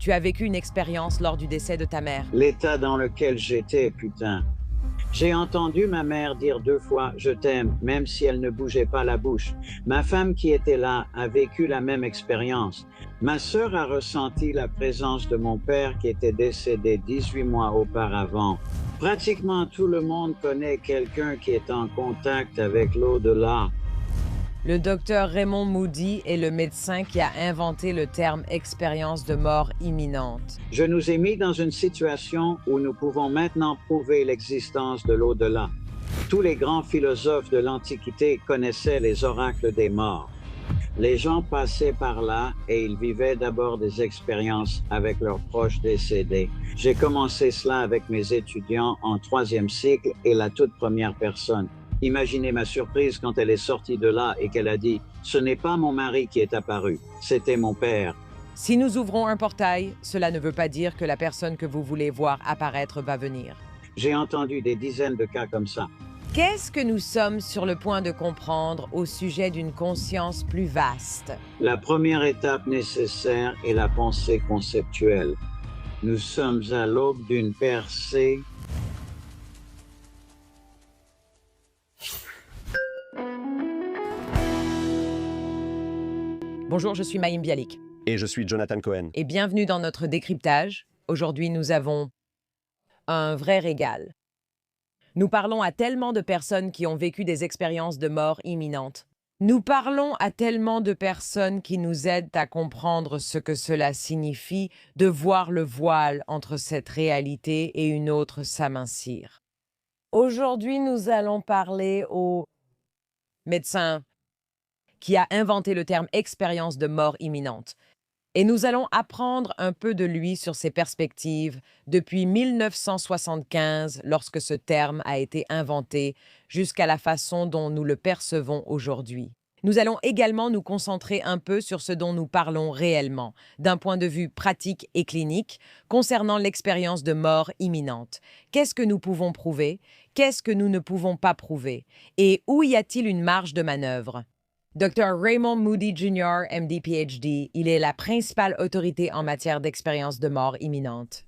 tu as vécu une expérience lors du décès de ta mère. L'état dans lequel j'étais, putain. J'ai entendu ma mère dire 2 fois « je t'aime », même si elle ne bougeait pas la bouche. Ma femme qui était là a vécu la même expérience. Ma sœur a ressenti la présence de mon père qui était décédé 18 mois auparavant. Pratiquement tout le monde connaît quelqu'un qui est en contact avec l'au-delà. Le docteur Raymond Moody est le médecin qui a inventé le terme « expérience de mort imminente ». Je nous ai mis dans une situation où nous pouvons maintenant prouver l'existence de l'au-delà. Tous les grands philosophes de l'Antiquité connaissaient les oracles des morts. Les gens passaient par là et ils vivaient d'abord des expériences avec leurs proches décédés. J'ai commencé cela avec mes étudiants en 3e cycle et la toute première personne. Imaginez ma surprise quand elle est sortie de là et qu'elle a dit « Ce n'est pas mon mari qui est apparu, c'était mon père ». Si nous ouvrons un portail, cela ne veut pas dire que la personne que vous voulez voir apparaître va venir. J'ai entendu des dizaines de cas comme ça. Qu'est-ce que nous sommes sur le point de comprendre au sujet d'une conscience plus vaste? La première étape nécessaire est la pensée conceptuelle. Nous sommes à l'aube d'une percée. Bonjour, je suis Mayim Bialik. Et je suis Jonathan Cohen. Et bienvenue dans notre décryptage. Aujourd'hui, nous avons un vrai régal. Nous parlons à tellement de personnes qui ont vécu des expériences de mort imminente. Nous parlons à tellement de personnes qui nous aident à comprendre ce que cela signifie de voir le voile entre cette réalité et une autre s'amincir. Aujourd'hui, nous allons parler au médecin qui a inventé le terme « expérience de mort imminente ». Et nous allons apprendre un peu de lui sur ses perspectives depuis 1975, lorsque ce terme a été inventé, jusqu'à la façon dont nous le percevons aujourd'hui. Nous allons également nous concentrer un peu sur ce dont nous parlons réellement, d'un point de vue pratique et clinique, concernant l'expérience de mort imminente. Qu'est-ce que nous pouvons prouver? Qu'est-ce que nous ne pouvons pas prouver? Et où y a-t-il une marge de manœuvre? Dr. Raymond Moody Jr., MD, PhD, il est la principale autorité en matière d'expérience de mort imminente.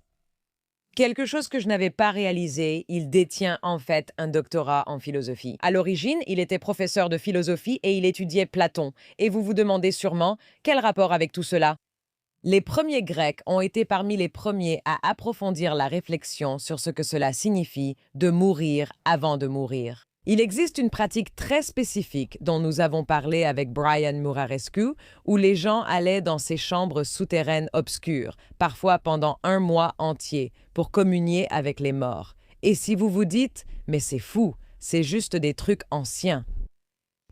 Quelque chose que je n'avais pas réalisé, il détient en fait un doctorat en philosophie. À l'origine, il était professeur de philosophie et il étudiait Platon. Et vous vous demandez sûrement, quel rapport avec tout cela? Les premiers Grecs ont été parmi les premiers à approfondir la réflexion sur ce que cela signifie de mourir avant de mourir. Il existe une pratique très spécifique dont nous avons parlé avec Brian Murarescu, où les gens allaient dans ces chambres souterraines obscures, parfois pendant 1 mois entier, pour communier avec les morts. Et si vous vous dites « mais c'est fou, c'est juste des trucs anciens »,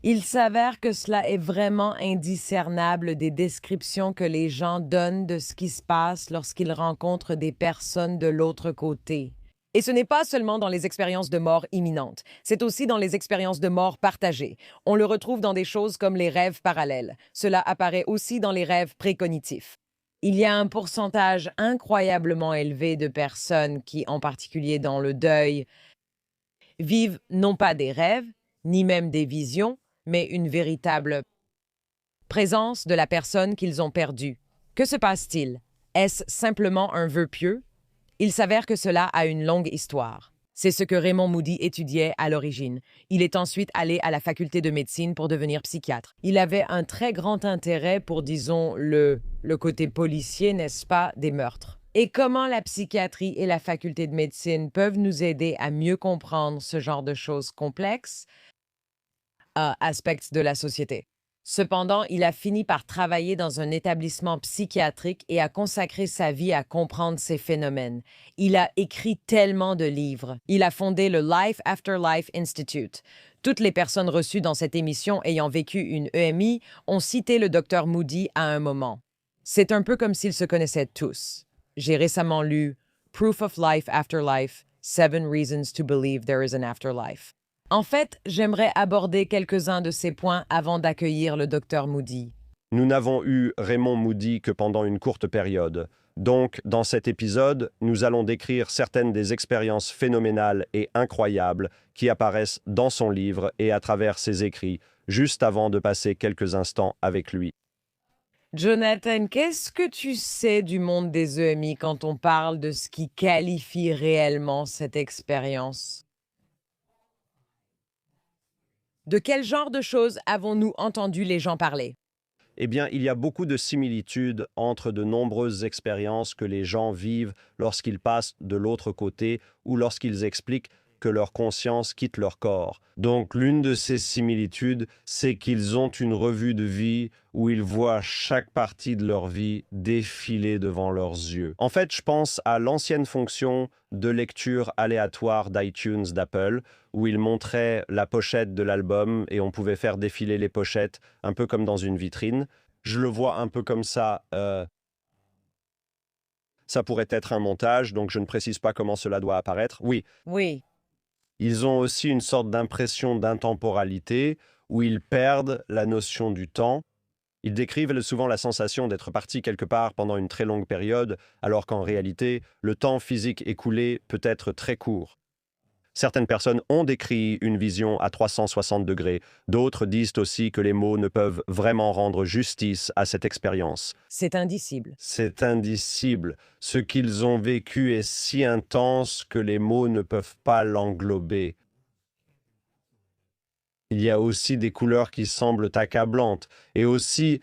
il s'avère que cela est vraiment indiscernable des descriptions que les gens donnent de ce qui se passe lorsqu'ils rencontrent des personnes de l'autre côté. Et ce n'est pas seulement dans les expériences de mort imminente, c'est aussi dans les expériences de mort partagées. On le retrouve dans des choses comme les rêves parallèles. Cela apparaît aussi dans les rêves précognitifs. Il y a un pourcentage incroyablement élevé de personnes qui, en particulier dans le deuil, vivent non pas des rêves, ni même des visions, mais une véritable présence de la personne qu'ils ont perdue. Que se passe-t-il? Est-ce simplement un vœu pieux? Il s'avère que cela a une longue histoire. C'est ce que Raymond Moody étudiait à l'origine. Il est ensuite allé à la faculté de médecine pour devenir psychiatre. Il avait un très grand intérêt pour, disons, le côté policier, n'est-ce pas, des meurtres. Et comment la psychiatrie et la faculté de médecine peuvent nous aider à mieux comprendre ce genre de choses complexes, aspects de la société. Cependant, il a fini par travailler dans un établissement psychiatrique et a consacré sa vie à comprendre ces phénomènes. Il a écrit tellement de livres. Il a fondé le Life After Life Institute. Toutes les personnes reçues dans cette émission ayant vécu une EMI ont cité le Dr Moody à un moment. C'est un peu comme s'ils se connaissaient tous. J'ai récemment lu Proof of Life After Life, 7 Reasons to Believe There is an Afterlife. En fait, j'aimerais aborder quelques-uns de ces points avant d'accueillir le Dr Moody. Nous n'avons eu Raymond Moody que pendant une courte période. Donc, dans cet épisode, nous allons décrire certaines des expériences phénoménales et incroyables qui apparaissent dans son livre et à travers ses écrits, juste avant de passer quelques instants avec lui. Jonathan, qu'est-ce que tu sais du monde des EMI quand on parle de ce qui qualifie réellement cette expérience? De quel genre de choses avons-nous entendu les gens parler? Eh bien, il y a beaucoup de similitudes entre de nombreuses expériences que les gens vivent lorsqu'ils passent de l'autre côté ou lorsqu'ils expliquent que leur conscience quitte leur corps. Donc, l'une de ces similitudes, c'est qu'ils ont une revue de vie où ils voient chaque partie de leur vie défiler devant leurs yeux. En fait, je pense à l'ancienne fonction de lecture aléatoire d'iTunes d'Apple, où ils montraient la pochette de l'album et on pouvait faire défiler les pochettes un peu comme dans une vitrine. Je le vois un peu comme ça. Ça pourrait être un montage, donc je ne précise pas comment cela doit apparaître. Oui, Oui. ils ont aussi une sorte d'impression d'intemporalité où ils perdent la notion du temps. Ils décrivent souvent la sensation d'être partis quelque part pendant une très longue période, alors qu'en réalité, le temps physique écoulé peut être très court. Certaines personnes ont décrit une vision à 360 degrés. D'autres disent aussi que les mots ne peuvent vraiment rendre justice à cette expérience. C'est indicible. C'est indicible. Ce qu'ils ont vécu est si intense que les mots ne peuvent pas l'englober. Il y a aussi des couleurs qui semblent accablantes et aussi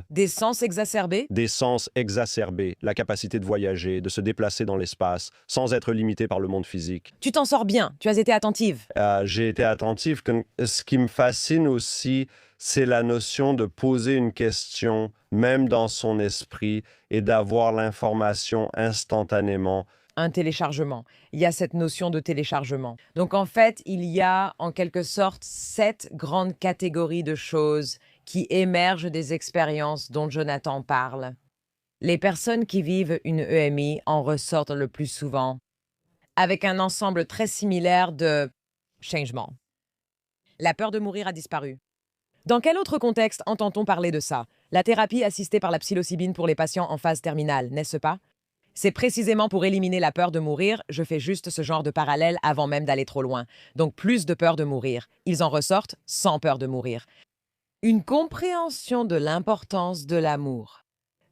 Des sens exacerbés? des sens exacerbés, la capacité de voyager, de se déplacer dans l'espace sans être limité par le monde physique. Tu t'en sors bien, tu as été attentive. J'ai été attentif. Ce qui me fascine aussi, c'est la notion de poser une question, même dans son esprit, et d'avoir l'information instantanément. Un téléchargement. Il y a cette notion de téléchargement. Donc en fait, il y a en quelque sorte 7 grandes catégories de choses qui émergent des expériences dont Jonathan parle. Les personnes qui vivent une EMI en ressortent le plus souvent avec un ensemble très similaire de changements. La peur de mourir a disparu. Dans quel autre contexte entend-on parler de ça? La thérapie assistée par la psilocybine pour les patients en phase terminale, n'est-ce pas? C'est précisément pour éliminer la peur de mourir, je fais juste ce genre de parallèle avant même d'aller trop loin. Donc plus de peur de mourir. Ils en ressortent sans peur de mourir. Une compréhension de l'importance de l'amour.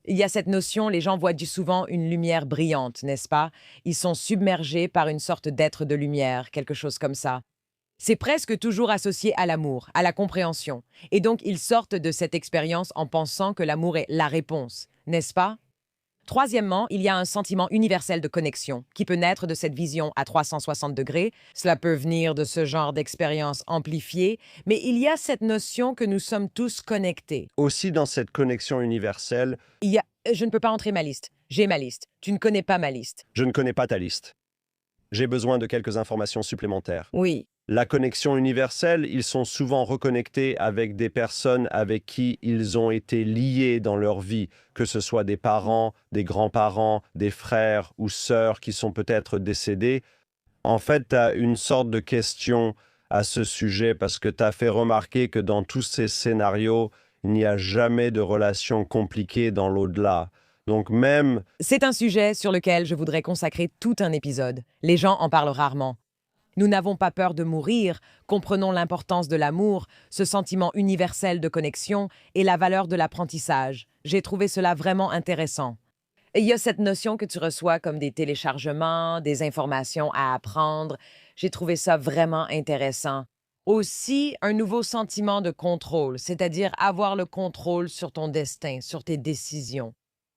Il y a cette notion, les gens voient souvent une lumière brillante, n'est-ce pas? Ils sont submergés par une sorte d'être de lumière, quelque chose comme ça. C'est presque toujours associé à l'amour, à la compréhension. Et donc, ils sortent de cette expérience en pensant que l'amour est la réponse, n'est-ce pas? Troisièmement, il y a un sentiment universel de connexion qui peut naître de cette vision à 360 degrés. Cela peut venir de ce genre d'expérience amplifiée, mais il y a cette notion que nous sommes tous connectés. Aussi dans cette connexion universelle, Je ne peux pas entrer ma liste. J'ai ma liste. Tu ne connais pas ma liste. je ne connais pas ta liste. J'ai besoin de quelques informations supplémentaires. Oui. La connexion universelle, ils sont souvent reconnectés avec des personnes avec qui ils ont été liés dans leur vie, que ce soit des parents, des grands-parents, des frères ou sœurs qui sont peut-être décédés. En fait, tu as une sorte de question à ce sujet parce que tu as fait remarquer que dans tous ces scénarios, il n'y a jamais de relation compliquée dans l'au-delà. Donc même, C'est un sujet sur lequel je voudrais consacrer tout un épisode. Les gens en parlent rarement. Nous n'avons pas peur de mourir, comprenons l'importance de l'amour, ce sentiment universel de connexion et la valeur de l'apprentissage. J'ai trouvé cela vraiment intéressant. Et il y a cette notion que tu reçois comme des téléchargements, des informations à apprendre. J'ai trouvé ça vraiment intéressant. Aussi, un nouveau sentiment de contrôle, c'est-à-dire avoir le contrôle sur ton destin, sur tes décisions.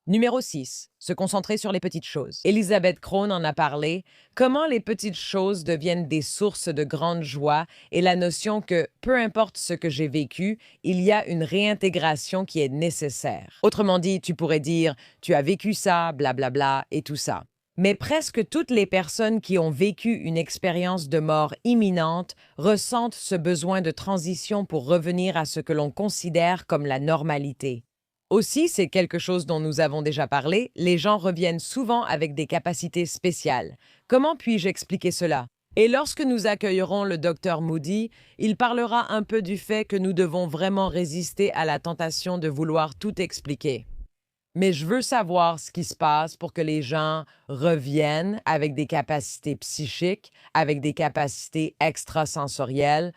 Numéro 6. Se concentrer sur les petites choses. Elisabeth Krohn en a parlé. Comment les petites choses deviennent des sources de grande joie et la notion que, peu importe ce que j'ai vécu, il y a une réintégration qui est nécessaire. Autrement dit, tu pourrais dire « tu as vécu ça, blablabla et tout ça ». Mais presque toutes les personnes qui ont vécu une expérience de mort imminente ressentent ce besoin de transition pour revenir à ce que l'on considère comme la normalité. Aussi, c'est quelque chose dont nous avons déjà parlé, les gens reviennent souvent avec des capacités spéciales. Comment puis-je expliquer cela? Et lorsque nous accueillerons le Dr Moody, il parlera un peu du fait que nous devons vraiment résister à la tentation de vouloir tout expliquer. Mais je veux savoir ce qui se passe pour que les gens reviennent avec des capacités psychiques, avec des capacités extrasensorielles,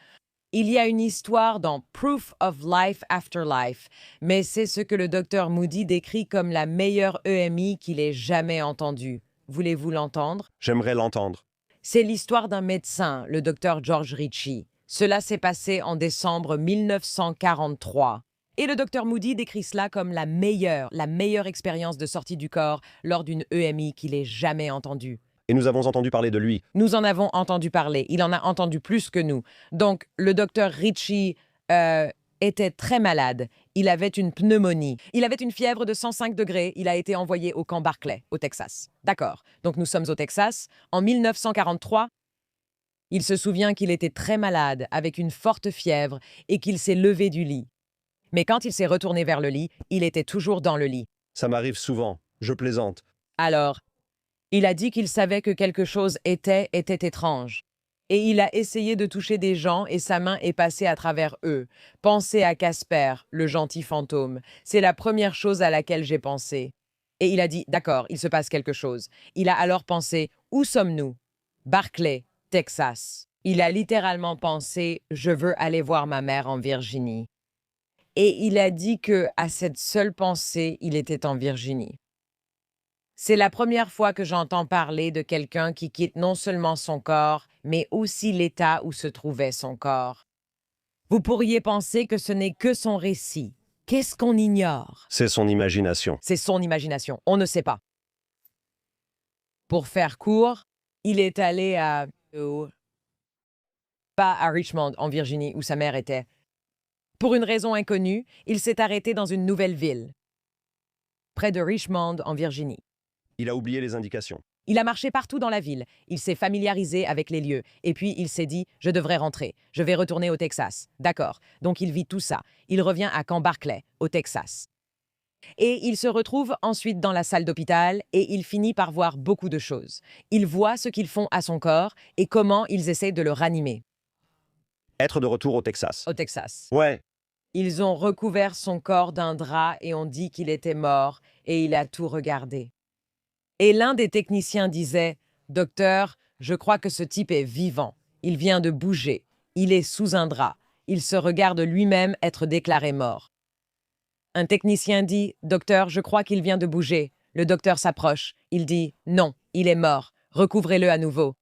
Il y a une histoire dans Proof of Life After Life, mais c'est ce que le docteur Moody décrit comme la meilleure EMI qu'il ait jamais entendue. Voulez-vous l'entendre? J'aimerais l'entendre. C'est l'histoire d'un médecin, le docteur George Ritchie. Cela s'est passé en décembre 1943. Et le docteur Moody décrit cela comme la meilleure expérience de sortie du corps lors d'une EMI qu'il ait jamais entendue. Et nous avons entendu parler de lui. Nous en avons entendu parler. Il en a entendu plus que nous. Donc, le docteur Ritchie était très malade. Il avait une pneumonie. Il avait une fièvre de 105 degrés. Il a été envoyé au camp Barclay, au Texas. D'accord. Donc, nous sommes au Texas. En 1943, il se souvient qu'il était très malade, avec une forte fièvre, et qu'il s'est levé du lit. Mais quand il s'est retourné vers le lit, il était toujours dans le lit. Ça m'arrive souvent. Je plaisante. Alors, il a dit qu'il savait que quelque chose était étrange. Et il a essayé de toucher des gens et sa main est passée à travers eux. Pensez à Casper, le gentil fantôme. C'est la première chose à laquelle j'ai pensé. Et il a dit, d'accord, il se passe quelque chose. Il a alors pensé, où sommes-nous? Barclay, Texas. Il a littéralement pensé, je veux aller voir ma mère en Virginie. Et il a dit que, à cette seule pensée, il était en Virginie. C'est la première fois que j'entends parler de quelqu'un qui quitte non seulement son corps, mais aussi l'état où se trouvait son corps. Vous pourriez penser que ce n'est que son récit. Qu'est-ce qu'on ignore? C'est son imagination. C'est son imagination. On ne sait pas. Pour faire court, il est allé pas à Richmond, en Virginie, où sa mère était. Pour une raison inconnue, il s'est arrêté dans une nouvelle ville, près de Richmond, en Virginie. Il a oublié les indications. Il a marché partout dans la ville. Il s'est familiarisé avec les lieux. Et puis, il s'est dit, je devrais rentrer. Je vais retourner au Texas. D'accord. Donc, il vit tout ça. Il revient à Camp Barclay, au Texas. Et il se retrouve ensuite dans la salle d'hôpital et il finit par voir beaucoup de choses. Il voit ce qu'ils font à son corps et comment ils essaient de le ranimer. Être de retour au Texas. Au Texas. Ouais. Ils ont recouvert son corps d'un drap et ont dit qu'il était mort et il a tout regardé. Et l'un des techniciens disait « Docteur, je crois que ce type est vivant. Il vient de bouger. Il est sous un drap. Il se regarde lui-même être déclaré mort. » Un technicien dit « Docteur, je crois qu'il vient de bouger. » Le docteur s'approche. Il dit « Non, il est mort. Recouvrez-le à nouveau. »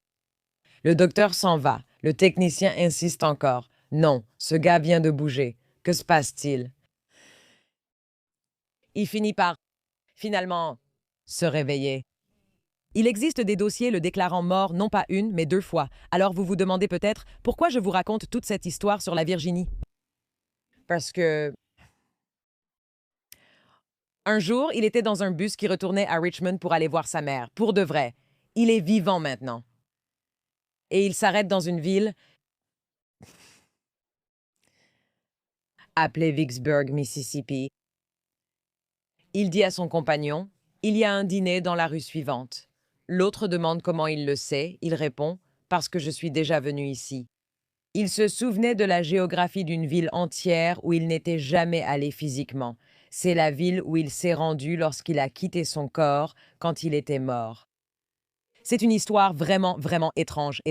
Le docteur s'en va. Le technicien insiste encore. « Non, ce gars vient de bouger. Que se passe-t-il? » Il finit par, finalement, se réveiller. Il existe des dossiers le déclarant mort non pas une, mais 2 fois. Alors vous vous demandez peut-être pourquoi je vous raconte toute cette histoire sur la Virginie. Parce que un jour, il était dans un bus qui retournait à Richmond pour aller voir sa mère, pour de vrai. Il est vivant maintenant. Et il s'arrête dans une ville appelée Vicksburg, Mississippi. Il dit à son compagnon, « Il y a un dîner dans la rue suivante. » L'autre demande comment il le sait. Il répond, « Parce que je suis déjà venu ici. » Il se souvenait de la géographie d'une ville entière où il n'était jamais allé physiquement. C'est la ville où il s'est rendu lorsqu'il a quitté son corps quand il était mort. C'est une histoire vraiment, vraiment étrange.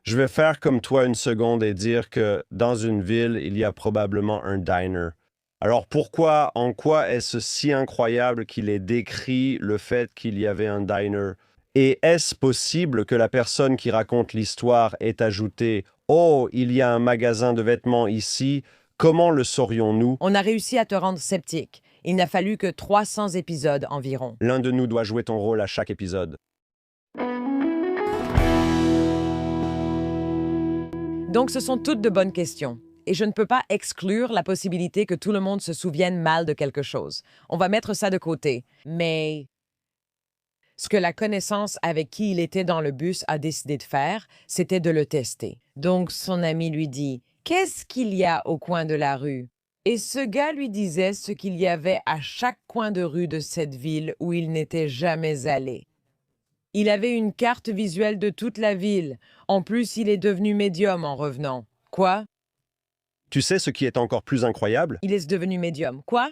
Je vais faire comme toi une seconde et dire que dans une ville, il y a probablement un diner. Alors pourquoi, en quoi est-ce si incroyable qu'il ait décrit le fait qu'il y avait un diner? Et est-ce possible que la personne qui raconte l'histoire ait ajouté « Oh, il y a un magasin de vêtements ici, comment le saurions-nous? » On a réussi à te rendre sceptique. Il n'a fallu que 300 épisodes environ. L'un de nous doit jouer ton rôle à chaque épisode. Donc ce sont toutes de bonnes questions. Et je ne peux pas exclure la possibilité que tout le monde se souvienne mal de quelque chose. On va mettre ça de côté. Mais ce que la connaissance avec qui il était dans le bus a décidé de faire, c'était de le tester. Donc son ami lui dit « Qu'est-ce qu'il y a au coin de la rue? » Et ce gars lui disait ce qu'il y avait à chaque coin de rue de cette ville où il n'était jamais allé. Il avait une carte visuelle de toute la ville. En plus, il est devenu médium en revenant. Quoi? Tu sais ce qui est encore plus incroyable? Il est devenu médium. Quoi?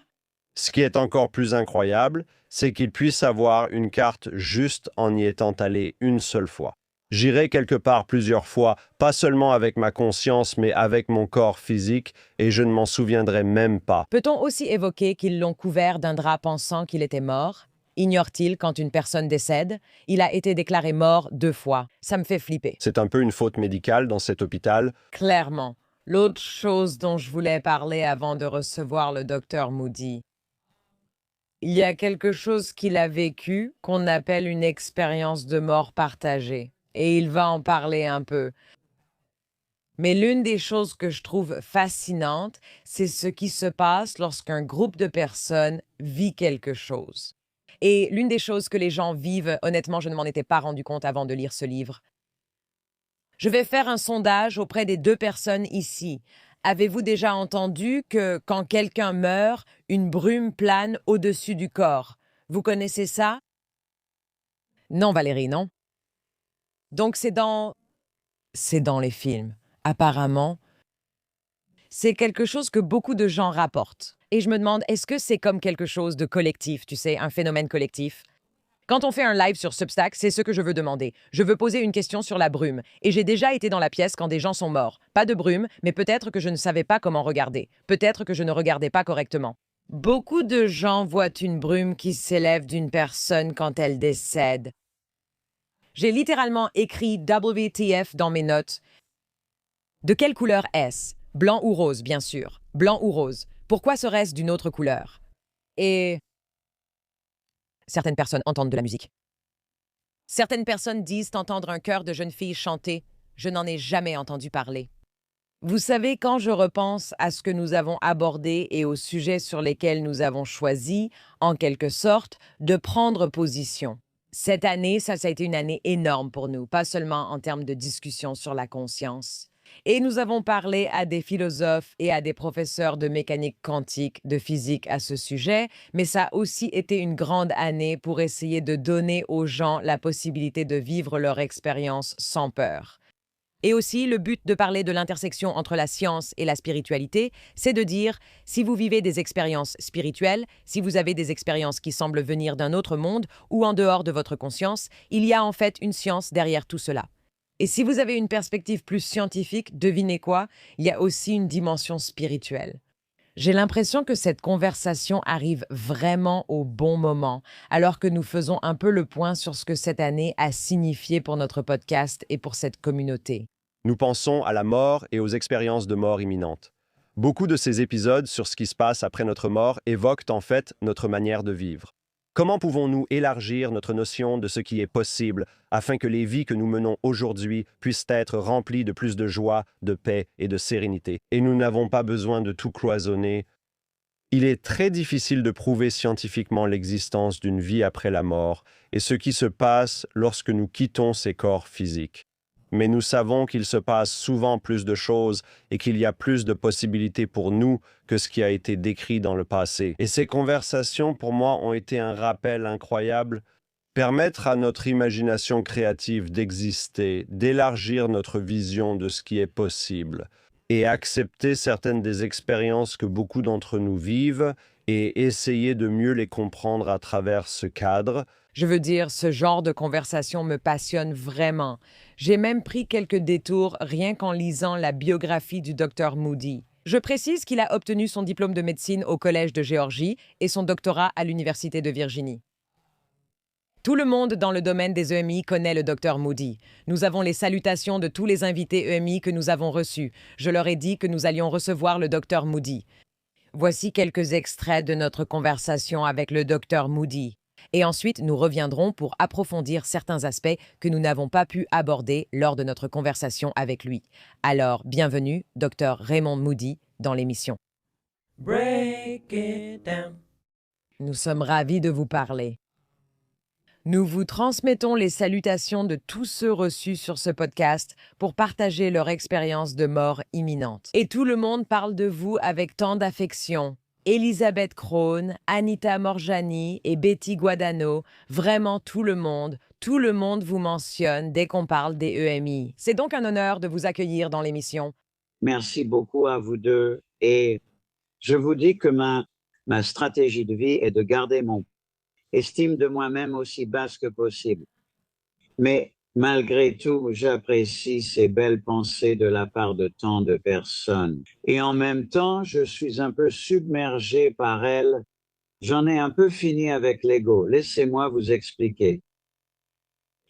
Ce qui est encore plus incroyable, c'est qu'il puisse avoir une carte juste en y étant allé une seule fois. J'irai quelque part plusieurs fois, pas seulement avec ma conscience, mais avec mon corps physique, et je ne m'en souviendrai même pas. Peut-on aussi évoquer qu'ils l'ont couvert d'un drap pensant qu'il était mort? Ignore-t-il quand une personne décède? Il a été déclaré mort 2 fois. Ça me fait flipper. C'est un peu une faute médicale dans cet hôpital. Clairement. L'autre chose dont je voulais parler avant de recevoir le docteur Moody. Il y a quelque chose qu'il a vécu qu'on appelle une expérience de mort partagée. Et il va en parler un peu. Mais l'une des choses que je trouve fascinante, c'est ce qui se passe lorsqu'un groupe de personnes vit quelque chose. Et l'une des choses que les gens vivent, honnêtement, je ne m'en étais pas rendu compte avant de lire ce livre. Je vais faire un sondage auprès des 2 personnes ici. Avez-vous déjà entendu que quand quelqu'un meurt, une brume plane au-dessus du corps? Vous connaissez ça? Non, Valérie, non. Donc c'est dans les films. Apparemment, c'est quelque chose que beaucoup de gens rapportent. Et je me demande, est-ce que c'est comme quelque chose de collectif, tu sais, un phénomène collectif? Quand on fait un live sur Substack, c'est ce que je veux demander. Je veux poser une question sur la brume. Et j'ai déjà été dans la pièce quand des gens sont morts. Pas de brume, mais peut-être que je ne savais pas comment regarder. Peut-être que je ne regardais pas correctement. Beaucoup de gens voient une brume qui s'élève d'une personne quand elle décède. J'ai littéralement écrit WTF dans mes notes. De quelle couleur est-ce? Blanc ou rose, bien sûr. Blanc ou rose. Pourquoi serait-ce d'une autre couleur? Et certaines personnes entendent de la musique. Certaines personnes disent entendre un chœur de jeune fille chanter. Je n'en ai jamais entendu parler. Vous savez, quand je repense à ce que nous avons abordé et aux sujets sur lesquels nous avons choisi, en quelque sorte, de prendre position. Cette année, ça a été une année énorme pour nous, pas seulement en termes de discussion sur la conscience. Et nous avons parlé à des philosophes et à des professeurs de mécanique quantique, de physique à ce sujet, mais ça a aussi été une grande année pour essayer de donner aux gens la possibilité de vivre leur expérience sans peur. Et aussi, le but de parler de l'intersection entre la science et la spiritualité, c'est de dire, si vous vivez des expériences spirituelles, si vous avez des expériences qui semblent venir d'un autre monde ou en dehors de votre conscience, il y a en fait une science derrière tout cela. Et si vous avez une perspective plus scientifique, devinez quoi? Il y a aussi une dimension spirituelle. J'ai l'impression que cette conversation arrive vraiment au bon moment, alors que nous faisons un peu le point sur ce que cette année a signifié pour notre podcast et pour cette communauté. Nous pensons à la mort et aux expériences de mort imminente. Beaucoup de ces épisodes sur ce qui se passe après notre mort évoquent en fait notre manière de vivre. Comment pouvons-nous élargir notre notion de ce qui est possible afin que les vies que nous menons aujourd'hui puissent être remplies de plus de joie, de paix et de sérénité? Et nous n'avons pas besoin de tout cloisonner. Il est très difficile de prouver scientifiquement l'existence d'une vie après la mort et ce qui se passe lorsque nous quittons ces corps physiques. Mais nous savons qu'il se passe souvent plus de choses et qu'il y a plus de possibilités pour nous que ce qui a été décrit dans le passé. Et ces conversations, pour moi, ont été un rappel incroyable. Permettre à notre imagination créative d'exister, d'élargir notre vision de ce qui est possible et accepter certaines des expériences que beaucoup d'entre nous vivent et essayer de mieux les comprendre à travers ce cadre. Je veux dire, ce genre de conversation me passionne vraiment. J'ai même pris quelques détours rien qu'en lisant la biographie du docteur Moody. Je précise qu'il a obtenu son diplôme de médecine au Collège de Géorgie et son doctorat à l'Université de Virginie. Tout le monde dans le domaine des EMI connaît le docteur Moody. Nous avons les salutations de tous les invités EMI que nous avons reçus. Je leur ai dit que nous allions recevoir le docteur Moody. Voici quelques extraits de notre conversation avec le docteur Moody. Et ensuite, nous reviendrons pour approfondir certains aspects que nous n'avons pas pu aborder lors de notre conversation avec lui. Alors, bienvenue, Dr Raymond Moody, dans l'émission. Break it down. Nous sommes ravis de vous parler. Nous vous transmettons les salutations de tous ceux reçus sur ce podcast pour partager leur expérience de mort imminente. Et tout le monde parle de vous avec tant d'affection. Elisabeth Krohn, Anita Morjani et Betty Guadano, vraiment tout le monde vous mentionne dès qu'on parle des EMI. C'est donc un honneur de vous accueillir dans l'émission. Merci beaucoup à vous deux. Et je vous dis que ma stratégie de vie est de garder mon estime de moi-même aussi basse que possible. Mais Malgré tout, j'apprécie ces belles pensées de la part de tant de personnes. Et en même temps, je suis un peu submergé par elles. J'en ai un peu fini avec l'ego. Laissez-moi vous expliquer.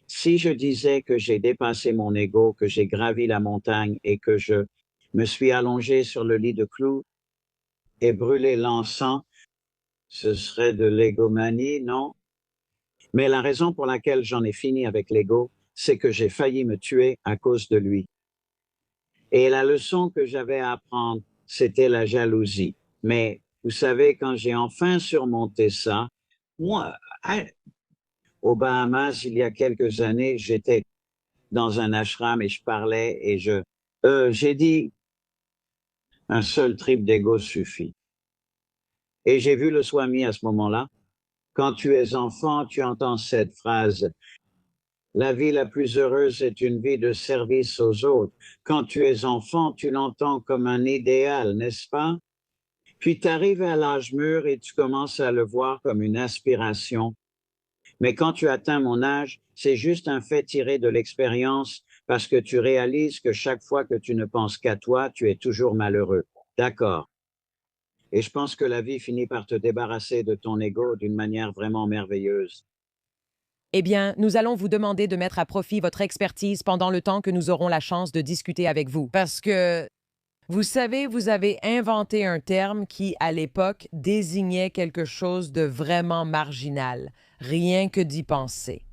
Si je disais que j'ai dépassé mon ego, que j'ai gravi la montagne et que je me suis allongé sur le lit de clous et brûlé l'encens, ce serait de l'égomanie, non? Mais la raison pour laquelle j'en ai fini avec l'ego, c'est que j'ai failli me tuer à cause de lui. Et la leçon que j'avais à apprendre, c'était la jalousie. Mais vous savez, quand j'ai enfin surmonté ça, moi, aux Bahamas, il y a quelques années, j'étais dans un ashram et je parlais et j'ai dit, un seul trip d'ego suffit. Et j'ai vu le swami à ce moment-là. Quand tu es enfant, tu entends cette phrase. La vie la plus heureuse est une vie de service aux autres. Quand tu es enfant, tu l'entends comme un idéal, n'est-ce pas? Puis tu arrives à l'âge mûr et tu commences à le voir comme une aspiration. Mais quand tu atteins mon âge, c'est juste un fait tiré de l'expérience parce que tu réalises que chaque fois que tu ne penses qu'à toi, tu es toujours malheureux. D'accord. Et je pense que la vie finit par te débarrasser de ton ego d'une manière vraiment merveilleuse. Eh bien, nous allons vous demander de mettre à profit votre expertise pendant le temps que nous aurons la chance de discuter avec vous. Parce que, vous savez, vous avez inventé un terme qui, à l'époque, désignait quelque chose de vraiment marginal, rien que d'y penser.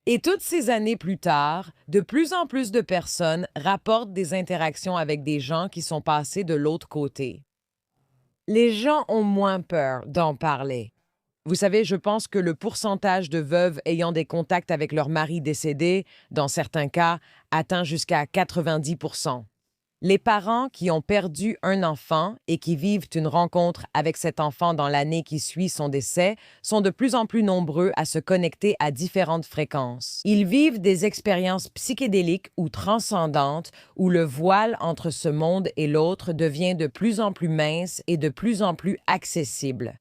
Et toutes ces années plus tard, de plus en plus de personnes rapportent des interactions avec des gens qui sont passés de l'autre côté. Les gens ont moins peur d'en parler. Vous savez, je pense que le pourcentage de veuves ayant des contacts avec leur mari décédé, dans certains cas, atteint jusqu'à 90%. Les parents qui ont perdu un enfant et qui vivent une rencontre avec cet enfant dans l'année qui suit son décès sont de plus en plus nombreux à se connecter à différentes fréquences. Ils vivent des expériences psychédéliques ou transcendantes où le voile entre ce monde et l'autre devient de plus en plus mince et de plus en plus accessible.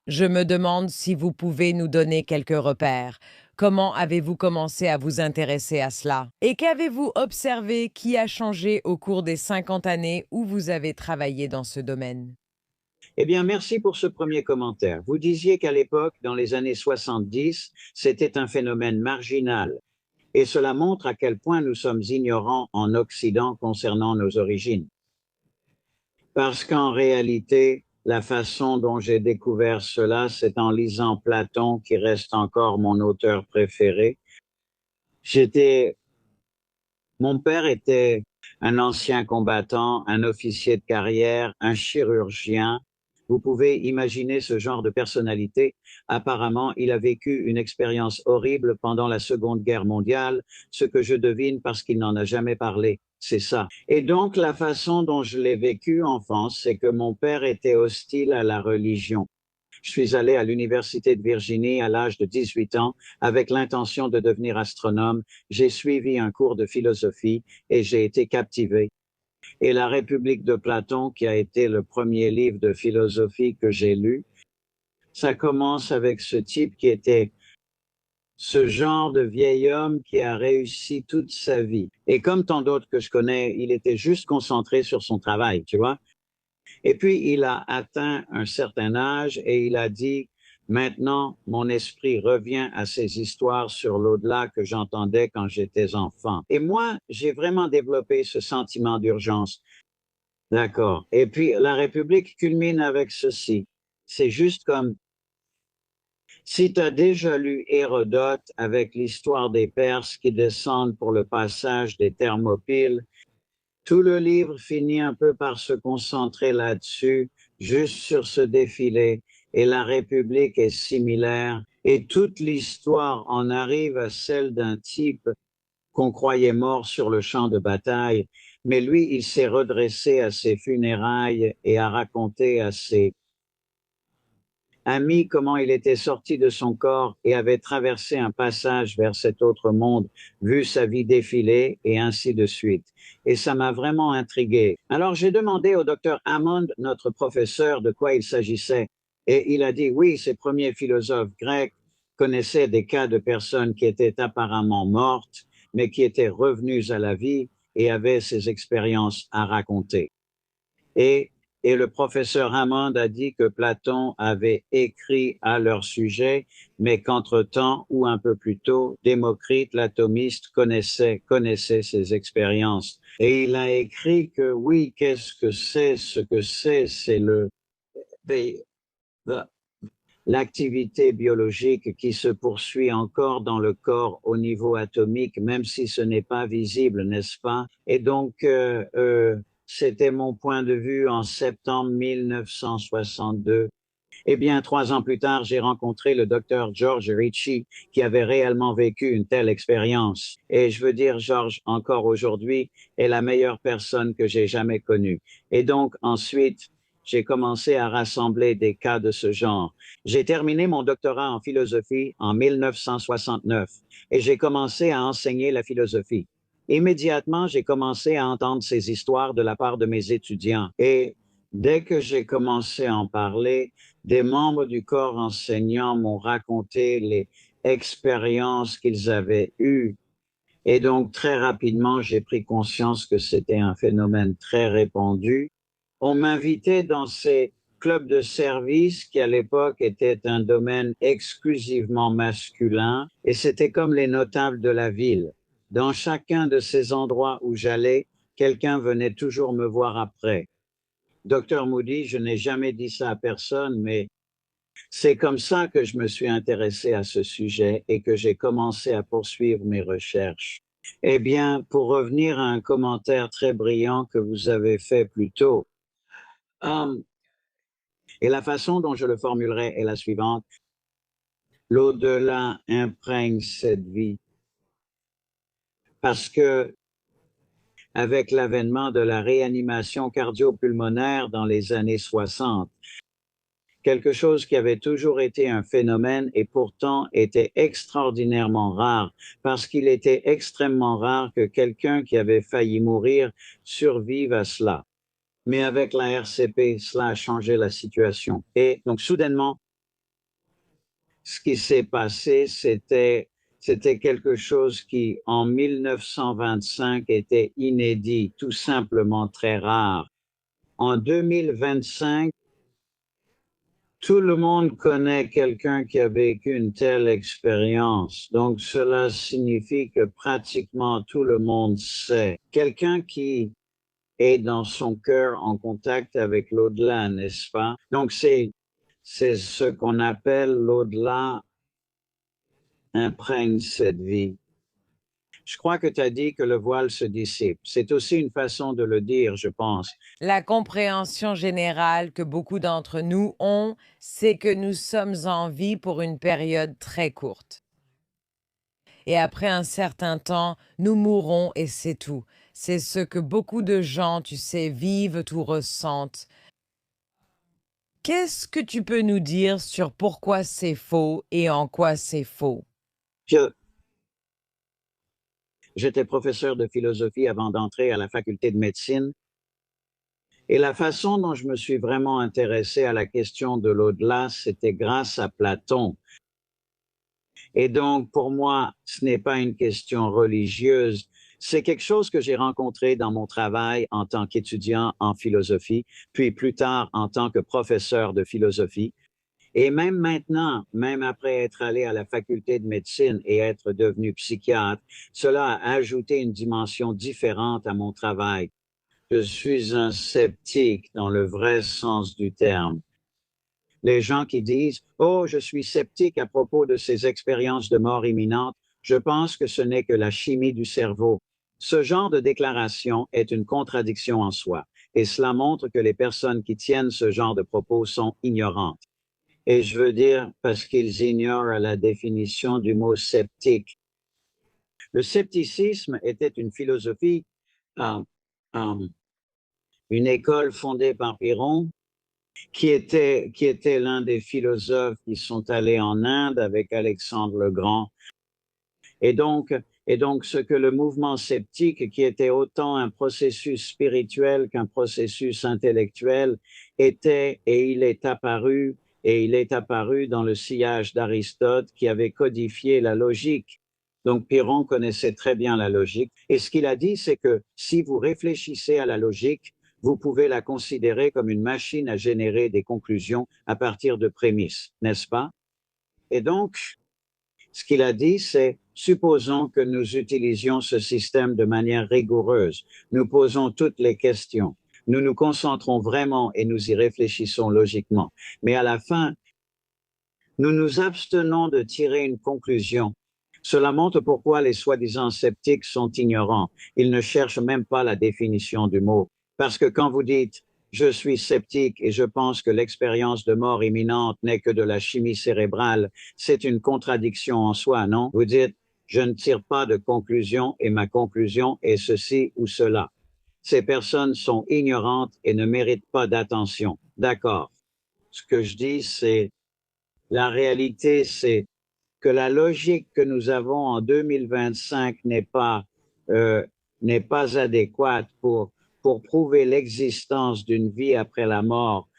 Je me demande si vous pouvez nous donner quelques repères. Comment avez-vous commencé à vous intéresser à cela? Et qu'avez-vous observé qui a changé au cours des 50 années où vous avez travaillé dans ce domaine? Eh bien, merci pour ce premier commentaire. Vous disiez qu'à l'époque, dans les années 70, c'était un phénomène marginal. Et cela montre à quel point nous sommes ignorants en Occident concernant nos origines. Parce qu'en réalité, la façon dont j'ai découvert cela, c'est en lisant Platon, qui reste encore mon auteur préféré. Mon père était un ancien combattant, un officier de carrière, un chirurgien. Vous pouvez imaginer ce genre de personnalité. Apparemment, il a vécu une expérience horrible pendant la Seconde Guerre mondiale, ce que je devine parce qu'il n'en a jamais parlé. C'est ça. Et donc, la façon dont je l'ai vécu en France, c'est que mon père était hostile à la religion. Je suis allé à l'Université de Virginie à l'âge de 18 ans avec l'intention de devenir astronome. J'ai suivi un cours de philosophie et j'ai été captivé. Et La République de Platon, qui a été le premier livre de philosophie que j'ai lu, ça commence avec ce type qui était ce genre de vieil homme qui a réussi toute sa vie. Et comme tant d'autres que je connais, il était juste concentré sur son travail, tu vois. Et puis, il a atteint un certain âge et il a dit, maintenant, mon esprit revient à ces histoires sur l'au-delà que j'entendais quand j'étais enfant. Et moi, j'ai vraiment développé ce sentiment d'urgence. D'accord. Et puis, la République culmine avec ceci. C'est juste comme si tu as déjà lu Hérodote avec l'histoire des Perses qui descendent pour le passage des Thermopyles, tout le livre finit un peu par se concentrer là-dessus, juste sur ce défilé, et la République est similaire, et toute l'histoire en arrive à celle d'un type qu'on croyait mort sur le champ de bataille, mais lui, il s'est redressé à ses funérailles et a raconté à ses amis comment il était sorti de son corps et avait traversé un passage vers cet autre monde, vu sa vie défiler et ainsi de suite. Et ça m'a vraiment intrigué. Alors j'ai demandé au docteur Hammond, notre professeur, de quoi il s'agissait. Et il a dit, oui, ces premiers philosophes grecs connaissaient des cas de personnes qui étaient apparemment mortes, mais qui étaient revenus à la vie et avaient ces expériences à raconter. Et, et le professeur Hammond a dit que Platon avait écrit à leur sujet, mais qu'entre-temps, ou un peu plus tôt, Démocrite, l'atomiste, connaissait ces expériences. Et il a écrit que oui, qu'est-ce que c'est? Ce que c'est l'activité biologique qui se poursuit encore dans le corps au niveau atomique, même si ce n'est pas visible, n'est-ce pas? Et donc, c'était mon point de vue en septembre 1962. Eh bien, 3 ans plus tard, j'ai rencontré le docteur George Ritchie, qui avait réellement vécu une telle expérience. Et je veux dire, George, encore aujourd'hui, est la meilleure personne que j'ai jamais connue. Et donc, ensuite, j'ai commencé à rassembler des cas de ce genre. J'ai terminé mon doctorat en philosophie en 1969 et j'ai commencé à enseigner la philosophie. Immédiatement, j'ai commencé à entendre ces histoires de la part de mes étudiants. Et dès que j'ai commencé à en parler, des membres du corps enseignant m'ont raconté les expériences qu'ils avaient eues. Et donc, très rapidement, j'ai pris conscience que c'était un phénomène très répandu. On m'invitait dans ces clubs de service qui, à l'époque, étaient un domaine exclusivement masculin, et c'était comme les notables de la ville. Dans chacun de ces endroits où j'allais, quelqu'un venait toujours me voir après. Docteur Moody, je n'ai jamais dit ça à personne, mais c'est comme ça que je me suis intéressé à ce sujet et que j'ai commencé à poursuivre mes recherches. Eh bien, pour revenir à un commentaire très brillant que vous avez fait plus tôt, euh, et la façon dont je le formulerai est la suivante. L'au-delà imprègne cette vie parce que avec l'avènement de la réanimation cardio-pulmonaire dans les années 60, quelque chose qui avait toujours été un phénomène et pourtant était extraordinairement rare, parce qu'il était extrêmement rare que quelqu'un qui avait failli mourir survive à cela. Mais avec la RCP, cela a changé la situation. Et donc, soudainement, ce qui s'est passé, c'était quelque chose qui, en 1925, était inédit, tout simplement très rare. En 2025, tout le monde connaît quelqu'un qui a vécu une telle expérience. Donc, cela signifie que pratiquement tout le monde sait. Quelqu'un qui est dans son cœur en contact avec l'au-delà, n'est-ce pas? Donc, c'est ce qu'on appelle l'au-delà imprègne cette vie. Je crois que tu as dit que le voile se dissipe. C'est aussi une façon de le dire, je pense. La compréhension générale que beaucoup d'entre nous ont, c'est que nous sommes en vie pour une période très courte. Et après un certain temps, nous mourrons et c'est tout. C'est ce que beaucoup de gens, tu sais, vivent ou ressentent. Qu'est-ce que tu peux nous dire sur pourquoi c'est faux et en quoi c'est faux? J'étais professeur de philosophie avant d'entrer à la faculté de médecine. Et la façon dont je me suis vraiment intéressé à la question de l'au-delà, c'était grâce à Platon. Et donc, pour moi, ce n'est pas une question religieuse, c'est quelque chose que j'ai rencontré dans mon travail en tant qu'étudiant en philosophie, puis plus tard en tant que professeur de philosophie. Et même maintenant, même après être allé à la faculté de médecine et être devenu psychiatre, cela a ajouté une dimension différente à mon travail. Je suis un sceptique dans le vrai sens du terme. Les gens qui disent « Oh, je suis sceptique à propos de ces expériences de mort imminente », je pense que ce n'est que la chimie du cerveau. Ce genre de déclaration est une contradiction en soi, et cela montre que les personnes qui tiennent ce genre de propos sont ignorantes. Et je veux dire parce qu'ils ignorent la définition du mot sceptique. Le scepticisme était une philosophie, euh, euh, une école fondée par Pyrrhon, qui était l'un des philosophes qui sont allés en Inde avec Alexandre le Grand. Et donc, ce que le mouvement sceptique, qui était autant un processus spirituel qu'un processus intellectuel, était, et il est apparu dans le sillage d'Aristote, qui avait codifié la logique. Donc Pyrrhon connaissait très bien la logique. Et ce qu'il a dit, c'est que si vous réfléchissez à la logique, vous pouvez la considérer comme une machine à générer des conclusions à partir de prémices, n'est-ce pas? Et donc, ce qu'il a dit, c'est supposons que nous utilisions ce système de manière rigoureuse. Nous posons toutes les questions. Nous nous concentrons vraiment et nous y réfléchissons logiquement. Mais à la fin, nous nous abstenons de tirer une conclusion. Cela montre pourquoi les soi-disant sceptiques sont ignorants. Ils ne cherchent même pas la définition du mot. Parce que quand vous dites je suis sceptique et je pense que l'expérience de mort imminente n'est que de la chimie cérébrale, c'est une contradiction en soi, non? Vous dites je ne tire pas de conclusion et ma conclusion est ceci ou cela. Ces personnes sont ignorantes et ne méritent pas d'attention. D'accord. Ce que je dis, c'est la réalité, c'est que la logique que nous avons en 2025 n'est pas adéquate pour prouver l'existence d'une vie après la mort.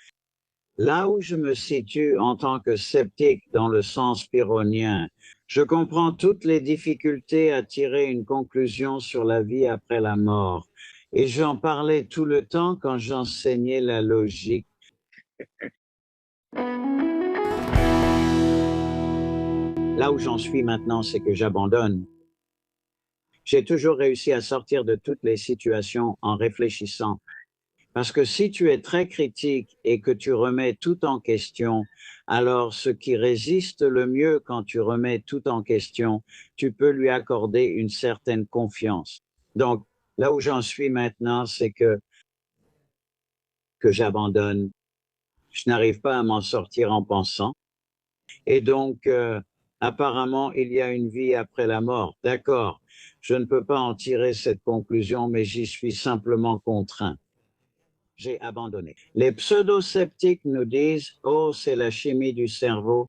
Là où je me situe en tant que sceptique dans le sens pyrrhonien, je comprends toutes les difficultés à tirer une conclusion sur la vie après la mort. Et j'en parlais tout le temps quand j'enseignais la logique. Là où j'en suis maintenant, c'est que j'abandonne. J'ai toujours réussi à sortir de toutes les situations en réfléchissant. Parce que si tu es très critique et que tu remets tout en question, alors ce qui résiste le mieux quand tu remets tout en question, tu peux lui accorder une certaine confiance. Donc, là où j'en suis maintenant, c'est que j'abandonne. Je n'arrive pas à m'en sortir en pensant. Et donc, apparemment, il y a une vie après la mort. D'accord. Je ne peux pas en tirer cette conclusion, mais j'y suis simplement contraint. J'ai abandonné. Les pseudo-sceptiques nous disent, oh, c'est la chimie du cerveau,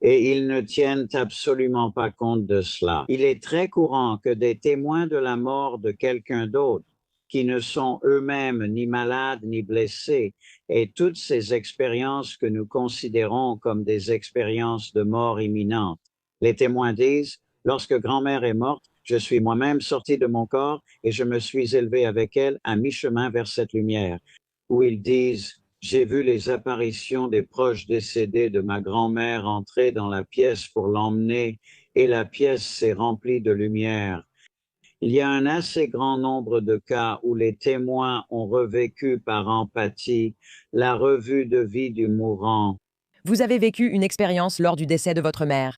et ils ne tiennent absolument pas compte de cela. Il est très courant que des témoins de la mort de quelqu'un d'autre, qui ne sont eux-mêmes ni malades ni blessés, aient toutes ces expériences que nous considérons comme des expériences de mort imminente. Les témoins disent, lorsque grand-mère est morte, je suis moi-même sorti de mon corps et je me suis élevé avec elle à mi-chemin vers cette lumière, où ils disent, j'ai vu les apparitions des proches décédés de ma grand-mère entrer dans la pièce pour l'emmener et la pièce s'est remplie de lumière. Il y a un assez grand nombre de cas où les témoins ont revécu par empathie la revue de vie du mourant. Vous avez vécu une expérience lors du décès de votre mère.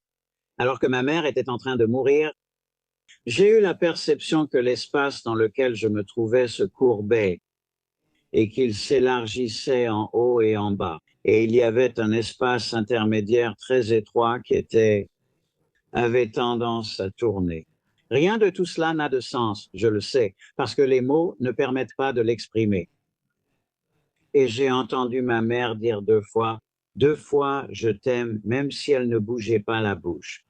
Alors que ma mère était en train de mourir, j'ai eu la perception que l'espace dans lequel je me trouvais se courbait et qu'il s'élargissait en haut et en bas. Et il y avait un espace intermédiaire très étroit qui avait tendance à tourner. Rien de tout cela n'a de sens, je le sais, parce que les mots ne permettent pas de l'exprimer. Et j'ai entendu ma mère dire deux fois, je t'aime, même si elle ne bougeait pas la bouche.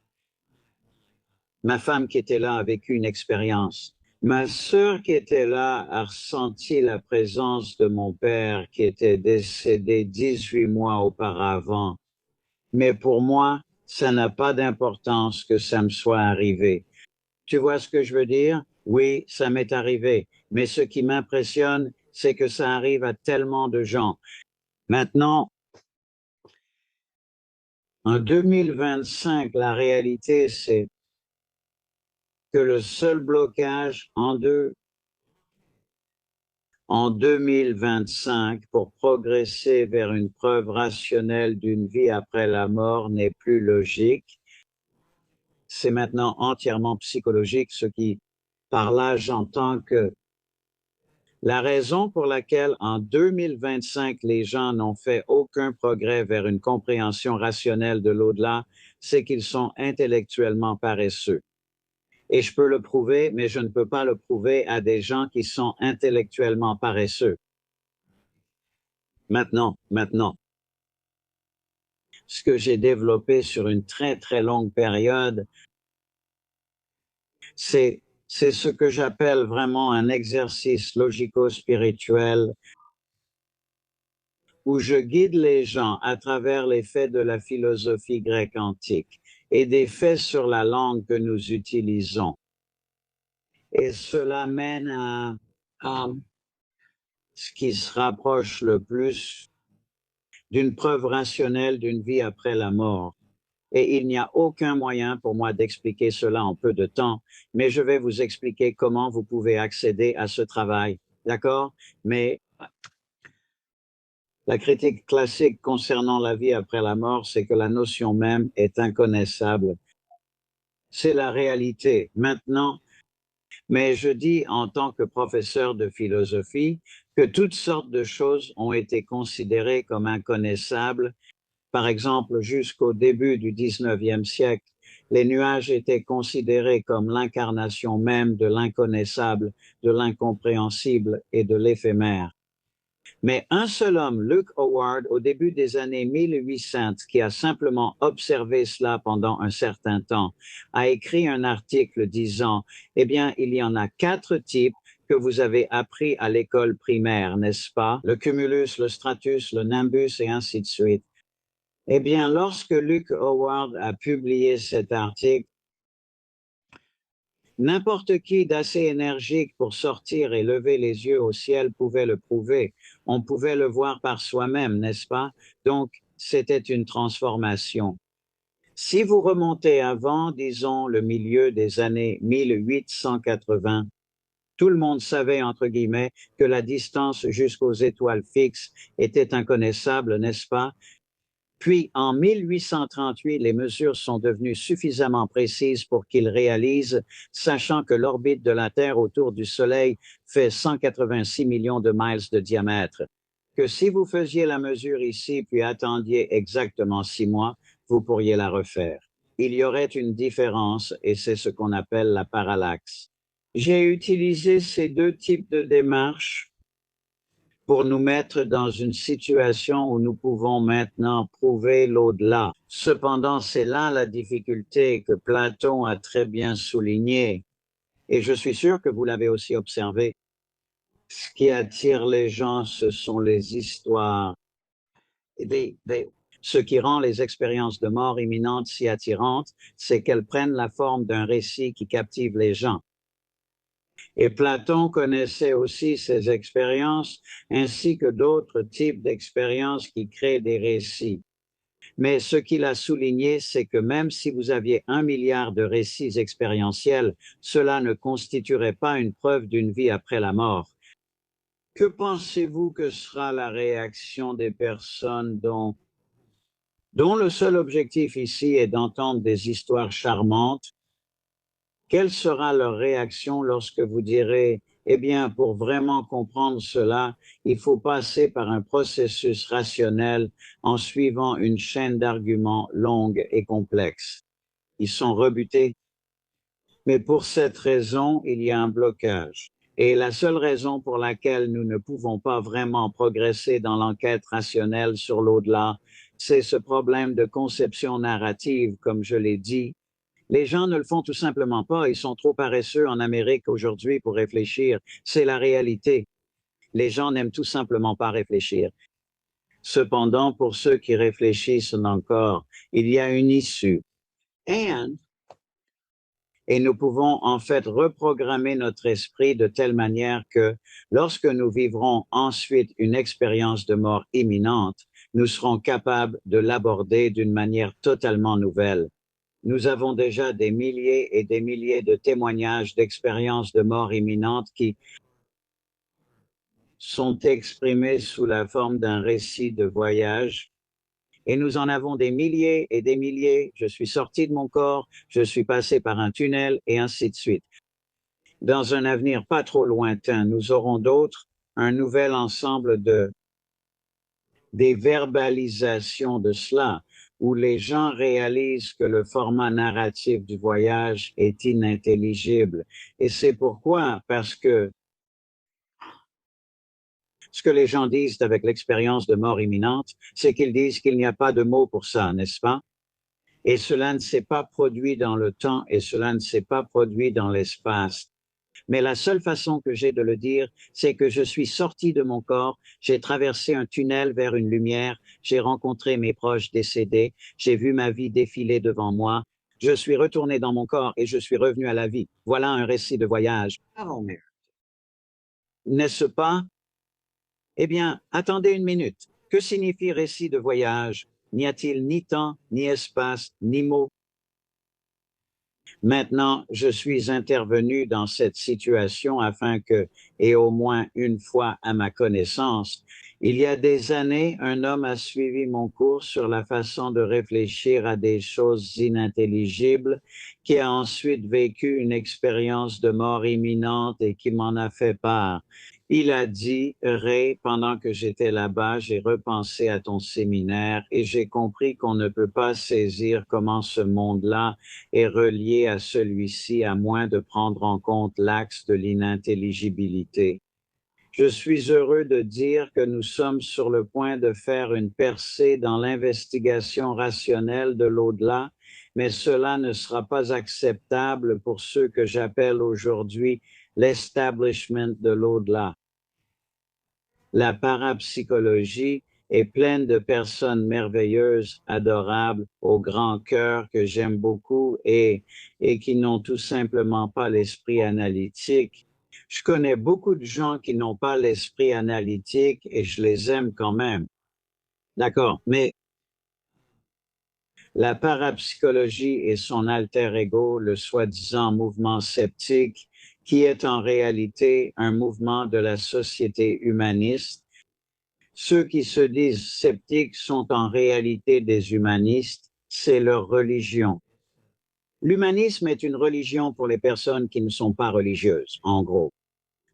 Ma femme qui était là a vécu une expérience. Ma sœur qui était là a ressenti la présence de mon père qui était décédé 18 mois auparavant. Mais pour moi, ça n'a pas d'importance que ça me soit arrivé. Tu vois ce que je veux dire? Oui, ça m'est arrivé. Mais ce qui m'impressionne, c'est que ça arrive à tellement de gens. Maintenant, en 2025, la réalité, c'est que le seul blocage en 2025 pour progresser vers une preuve rationnelle d'une vie après la mort n'est plus logique. C'est maintenant entièrement psychologique, ce qui, par là, j'entends que la raison pour laquelle en 2025, les gens n'ont fait aucun progrès vers une compréhension rationnelle de l'au-delà, c'est qu'ils sont intellectuellement paresseux. Et je peux le prouver, mais je ne peux pas le prouver à des gens qui sont intellectuellement paresseux. Maintenant, ce que j'ai développé sur une très, très longue période, c'est ce que j'appelle vraiment un exercice logico-spirituel où je guide les gens à travers les faits de la philosophie grecque antique. et des faits sur la langue que nous utilisons. Et cela mène à ce qui se rapproche le plus d'une preuve rationnelle d'une vie après la mort. Et il n'y a aucun moyen pour moi d'expliquer cela en peu de temps, mais je vais vous expliquer comment vous pouvez accéder à ce travail. D'accord? Mais la critique classique concernant la vie après la mort, c'est que la notion même est inconnaissable. C'est la réalité. Maintenant, mais je dis en tant que professeur de philosophie que toutes sortes de choses ont été considérées comme inconnaissables. Par exemple, jusqu'au début du 19e siècle, les nuages étaient considérés comme l'incarnation même de l'inconnaissable, de l'incompréhensible et de l'éphémère. Mais un seul homme, Luke Howard, au début des années 1800, qui a simplement observé cela pendant un certain temps, a écrit un article disant, eh bien, il y en a 4 types que vous avez appris à l'école primaire, n'est-ce pas? Le cumulus, le stratus, le nimbus et ainsi de suite. Eh bien, lorsque Luke Howard a publié cet article, n'importe qui d'assez énergique pour sortir et lever les yeux au ciel pouvait le prouver. On pouvait le voir par soi-même, n'est-ce pas? Donc, c'était une transformation. Si vous remontez avant, disons, le milieu des années 1880, tout le monde savait, entre guillemets, que la distance jusqu'aux étoiles fixes était inconnaissable, n'est-ce pas? Puis, en 1838, les mesures sont devenues suffisamment précises pour qu'ils réalisent, sachant que l'orbite de la Terre autour du Soleil fait 186 millions de miles de diamètre, que si vous faisiez la mesure ici, puis attendiez exactement 6 mois, vous pourriez la refaire. Il y aurait une différence, et c'est ce qu'on appelle la parallaxe. J'ai utilisé ces 2 types de démarches pour nous mettre dans une situation où nous pouvons maintenant prouver l'au-delà. Cependant, c'est là la difficulté que Platon a très bien soulignée. Et je suis sûr que vous l'avez aussi observé. Ce qui attire les gens, ce sont les histoires. Ce qui rend les expériences de mort imminente si attirantes, c'est qu'elles prennent la forme d'un récit qui captive les gens. Et Platon connaissait aussi ces expériences, ainsi que d'autres types d'expériences qui créent des récits. Mais ce qu'il a souligné, c'est que même si vous aviez 1 milliard de récits expérientiels, cela ne constituerait pas une preuve d'une vie après la mort. Que pensez-vous que sera la réaction des personnes dont le seul objectif ici est d'entendre des histoires charmantes? Quelle sera leur réaction lorsque vous direz, eh bien, pour vraiment comprendre cela, il faut passer par un processus rationnel en suivant une chaîne d'arguments longue et complexe? Ils sont rebutés. Mais pour cette raison, il y a un blocage. Et la seule raison pour laquelle nous ne pouvons pas vraiment progresser dans l'enquête rationnelle sur l'au-delà, c'est ce problème de conception narrative, comme je l'ai dit. Les gens ne le font tout simplement pas. Ils sont trop paresseux en Amérique aujourd'hui pour réfléchir. C'est la réalité. Les gens n'aiment tout simplement pas réfléchir. Cependant, pour ceux qui réfléchissent encore, il y a une issue. Et nous pouvons en fait reprogrammer notre esprit de telle manière que lorsque nous vivrons ensuite une expérience de mort imminente, nous serons capables de l'aborder d'une manière totalement nouvelle. Nous avons déjà des milliers et des milliers de témoignages d'expériences de mort imminente qui sont exprimés sous la forme d'un récit de voyage. Et nous en avons des milliers et des milliers. Je suis sorti de mon corps, je suis passé par un tunnel et ainsi de suite. Dans un avenir pas trop lointain, nous aurons d'autres, un nouvel ensemble des verbalisations de cela, où les gens réalisent que le format narratif du voyage est inintelligible. Et c'est pourquoi, parce que ce que les gens disent avec l'expérience de mort imminente, c'est qu'ils disent qu'il n'y a pas de mot pour ça, n'est-ce pas? Et cela ne s'est pas produit dans le temps et cela ne s'est pas produit dans l'espace. Mais la seule façon que j'ai de le dire, c'est que je suis sorti de mon corps, j'ai traversé un tunnel vers une lumière, j'ai rencontré mes proches décédés, j'ai vu ma vie défiler devant moi, Je suis retourné dans mon corps et je suis revenu à la vie. Voilà un récit de voyage. N'est-ce pas? Eh bien, attendez une minute. Que signifie récit de voyage? N'y a-t-il ni temps, ni espace, ni mots? Maintenant, je suis intervenu dans cette situation afin que, et au moins une fois à ma connaissance, il y a des années, un homme a suivi mon cours sur la façon de réfléchir à des choses inintelligibles, qui a ensuite vécu une expérience de mort imminente et qui m'en a fait part. Il a dit, Ray, pendant que j'étais là-bas, j'ai repensé à ton séminaire et j'ai compris qu'on ne peut pas saisir comment ce monde-là est relié à celui-ci à moins de prendre en compte l'axe de l'inintelligibilité. Je suis heureux de dire que nous sommes sur le point de faire une percée dans l'investigation rationnelle de l'au-delà, mais cela ne sera pas acceptable pour ceux que j'appelle aujourd'hui l'establishment de l'au-delà. La parapsychologie est pleine de personnes merveilleuses, adorables, au grand cœur que j'aime beaucoup et qui n'ont tout simplement pas l'esprit analytique. Je connais beaucoup de gens qui n'ont pas l'esprit analytique et je les aime quand même. D'accord, mais la parapsychologie et son alter ego, le soi-disant mouvement sceptique, qui est en réalité un mouvement de la société humaniste. Ceux qui se disent sceptiques sont en réalité des humanistes, c'est leur religion. L'humanisme est une religion pour les personnes qui ne sont pas religieuses, en gros.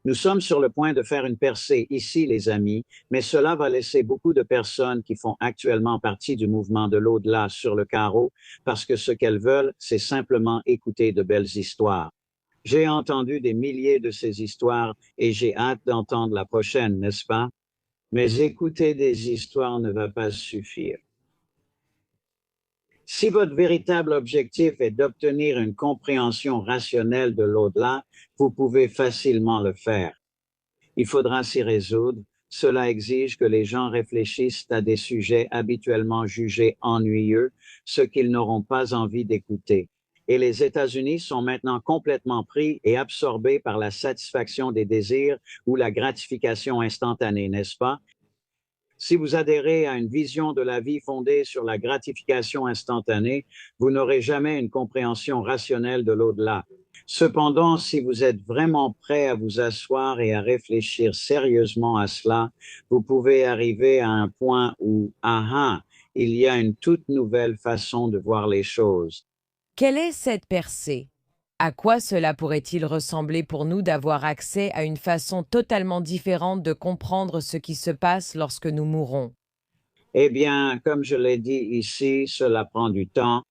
Nous sommes sur le point de faire une percée ici, les amis, mais cela va laisser beaucoup de personnes qui font actuellement partie du mouvement de l'au-delà sur le carreau, parce que ce qu'elles veulent, c'est simplement écouter de belles histoires. J'ai entendu des milliers de ces histoires et j'ai hâte d'entendre la prochaine, n'est-ce pas? Mais écouter des histoires ne va pas suffire. Si votre véritable objectif est d'obtenir une compréhension rationnelle de l'au-delà, vous pouvez facilement le faire. Il faudra s'y résoudre. Cela exige que les gens réfléchissent à des sujets habituellement jugés ennuyeux, ce qu'ils n'auront pas envie d'écouter. Et les États-Unis sont maintenant complètement pris et absorbés par la satisfaction des désirs ou la gratification instantanée, n'est-ce pas? Si vous adhérez à une vision de la vie fondée sur la gratification instantanée, vous n'aurez jamais une compréhension rationnelle de l'au-delà. Cependant, si vous êtes vraiment prêt à vous asseoir et à réfléchir sérieusement à cela, vous pouvez arriver à un point où, il y a une toute nouvelle façon de voir les choses. Quelle est cette percée? À quoi cela pourrait-il ressembler pour nous d'avoir accès à une façon totalement différente de comprendre ce qui se passe lorsque nous mourons? Eh bien, comme je l'ai dit ici, cela prend du temps.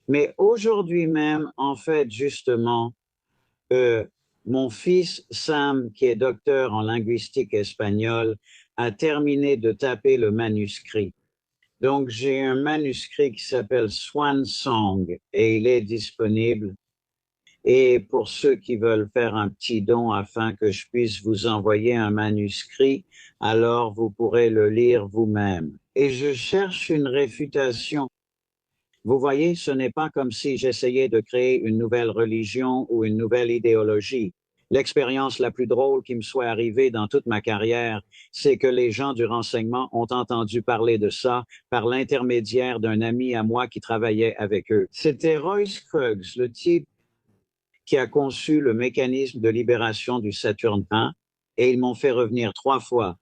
Mais aujourd'hui même, en fait, justement, mon fils Sam, qui est docteur en linguistique espagnole, a terminé de taper le manuscrit. Donc, j'ai un manuscrit qui s'appelle Swan Song et il est disponible. Et pour ceux qui veulent faire un petit don afin que je puisse vous envoyer un manuscrit, alors vous pourrez le lire vous-même. Et je cherche une réfutation. Vous voyez, ce n'est pas comme si j'essayais de créer une nouvelle religion ou une nouvelle idéologie. L'expérience la plus drôle qui me soit arrivée dans toute ma carrière, c'est que les gens du renseignement ont entendu parler de ça par l'intermédiaire d'un ami à moi qui travaillait avec eux. C'était Royce Scruggs, le type qui a conçu le mécanisme de libération du Saturne 1, et ils m'ont fait revenir 3 fois.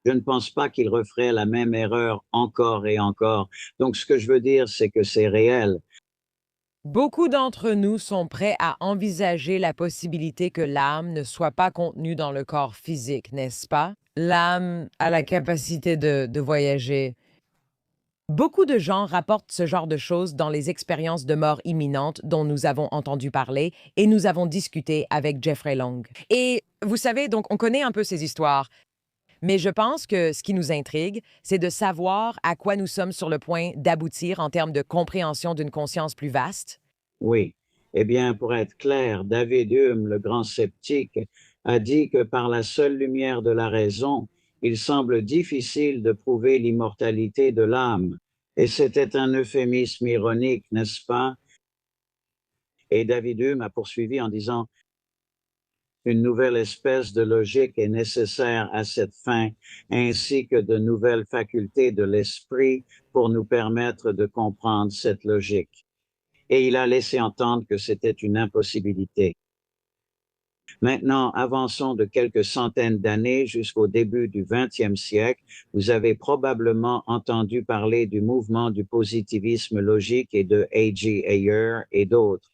Je ne pense pas qu'ils referaient la même erreur encore et encore. Donc, ce que je veux dire, c'est que c'est réel. Beaucoup d'entre nous sont prêts à envisager la possibilité que l'âme ne soit pas contenue dans le corps physique, n'est-ce pas? L'âme a la capacité de voyager. Beaucoup de gens rapportent ce genre de choses dans les expériences de mort imminente dont nous avons entendu parler et nous avons discuté avec Jeffrey Long. Et vous savez, donc on connaît un peu ces histoires. Mais je pense que ce qui nous intrigue, c'est de savoir à quoi nous sommes sur le point d'aboutir en termes de compréhension d'une conscience plus vaste. Oui. Eh bien, pour être clair, David Hume, le grand sceptique, a dit que par la seule lumière de la raison, il semble difficile de prouver l'immortalité de l'âme. Et c'était un euphémisme ironique, n'est-ce pas? Et David Hume a poursuivi en disant: une nouvelle espèce de logique est nécessaire à cette fin, ainsi que de nouvelles facultés de l'esprit pour nous permettre de comprendre cette logique. Et il a laissé entendre que c'était une impossibilité. Maintenant, avançons de quelques centaines d'années jusqu'au début du XXe siècle. Vous avez probablement entendu parler du mouvement du positivisme logique et de A.G. Ayer et d'autres.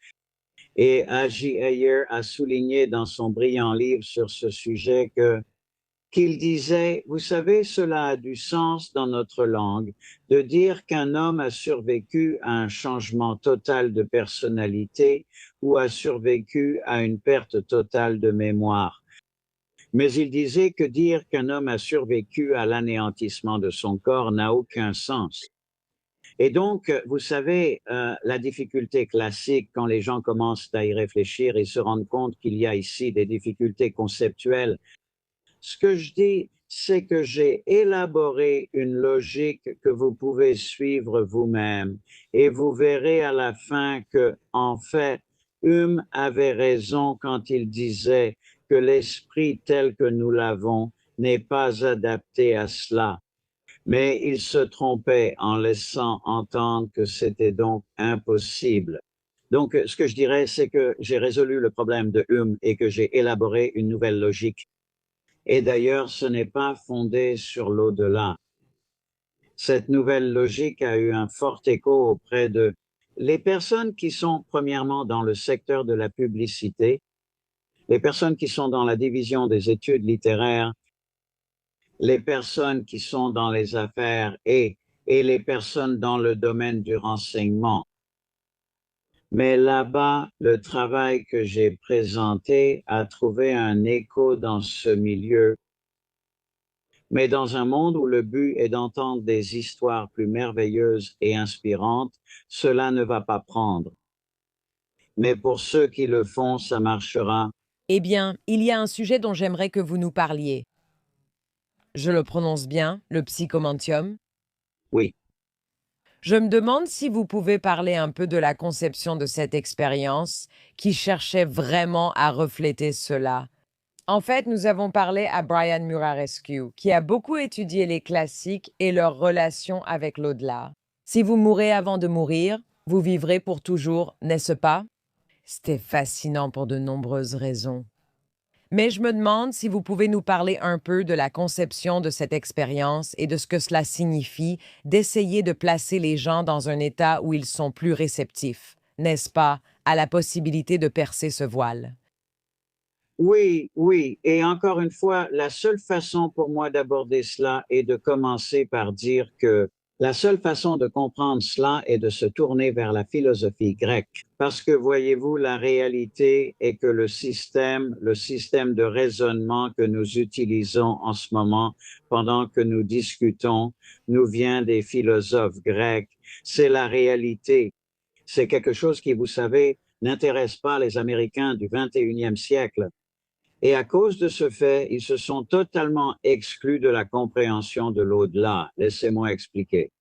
Et A.G. Ayer a souligné dans son brillant livre sur ce sujet qu'il disait: vous savez, cela a du sens dans notre langue de dire qu'un homme a survécu à un changement total de personnalité ou a survécu à une perte totale de mémoire. Mais il disait que dire qu'un homme a survécu à l'anéantissement de son corps n'a aucun sens. Et donc, vous savez, la difficulté classique quand les gens commencent à y réfléchir et se rendent compte qu'il y a ici des difficultés conceptuelles, ce que je dis, c'est que j'ai élaboré une logique que vous pouvez suivre vous-même et vous verrez à la fin que, en fait, Hume avait raison quand il disait que l'esprit tel que nous l'avons n'est pas adapté à cela. Mais il se trompait en laissant entendre que c'était donc impossible. Donc, ce que je dirais, c'est que j'ai résolu le problème de Hume et que j'ai élaboré une nouvelle logique. Et d'ailleurs, ce n'est pas fondé sur l'au-delà. Cette nouvelle logique a eu un fort écho auprès de les personnes qui sont premièrement dans le secteur de la publicité, les personnes qui sont dans la division des études littéraires, les personnes qui sont dans les affaires et les personnes dans le domaine du renseignement. Mais là-bas, le travail que j'ai présenté a trouvé un écho dans ce milieu. Mais dans un monde où le but est d'entendre des histoires plus merveilleuses et inspirantes, cela ne va pas prendre. Mais pour ceux qui le font, ça marchera. Eh bien, il y a un sujet dont j'aimerais que vous nous parliez. Je le prononce bien, le psychomantium. Oui. Je me demande si vous pouvez parler un peu de la conception de cette expérience qui cherchait vraiment à refléter cela. En fait, nous avons parlé à Brian Murarescu, qui a beaucoup étudié les classiques et leur relation avec l'au-delà. Si vous mourrez avant de mourir, vous vivrez pour toujours, n'est-ce pas? C'était fascinant pour de nombreuses raisons. Mais je me demande si vous pouvez nous parler un peu de la conception de cette expérience et de ce que cela signifie d'essayer de placer les gens dans un état où ils sont plus réceptifs, n'est-ce pas, à la possibilité de percer ce voile. Oui, oui. Et encore une fois, la seule façon pour moi d'aborder cela est de commencer par dire que la seule façon de comprendre cela est de se tourner vers la philosophie grecque. Parce que voyez-vous, la réalité est que le système de raisonnement que nous utilisons en ce moment pendant que nous discutons nous vient des philosophes grecs. C'est la réalité. C'est quelque chose qui, vous savez, n'intéresse pas les Américains du 21e siècle. Et à cause de ce fait, ils se sont totalement exclus de la compréhension de l'au-delà. Laissez-moi expliquer.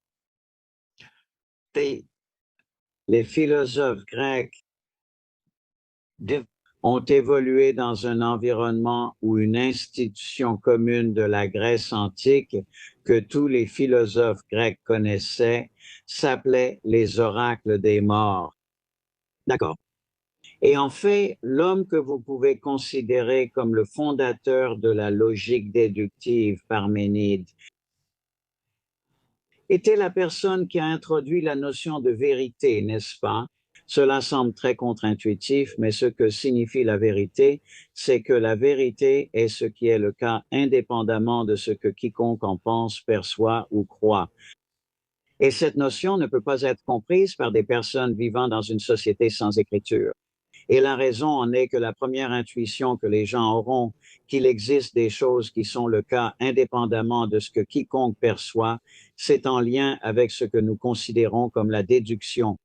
Les philosophes grecs ont évolué dans un environnement ou une institution commune de la Grèce antique que tous les philosophes grecs connaissaient, s'appelait les oracles des morts. D'accord. Et en fait, l'homme que vous pouvez considérer comme le fondateur de la logique déductive, Parménide, était la personne qui a introduit la notion de vérité, n'est-ce pas? Cela semble très contre-intuitif, mais ce que signifie la vérité, c'est que la vérité est ce qui est le cas indépendamment de ce que quiconque en pense, perçoit ou croit. Et cette notion ne peut pas être comprise par des personnes vivant dans une société sans écriture. Et la raison en est que la première intuition que les gens auront qu'il existe des choses qui sont le cas indépendamment de ce que quiconque perçoit, c'est en lien avec ce que nous considérons comme la déduction.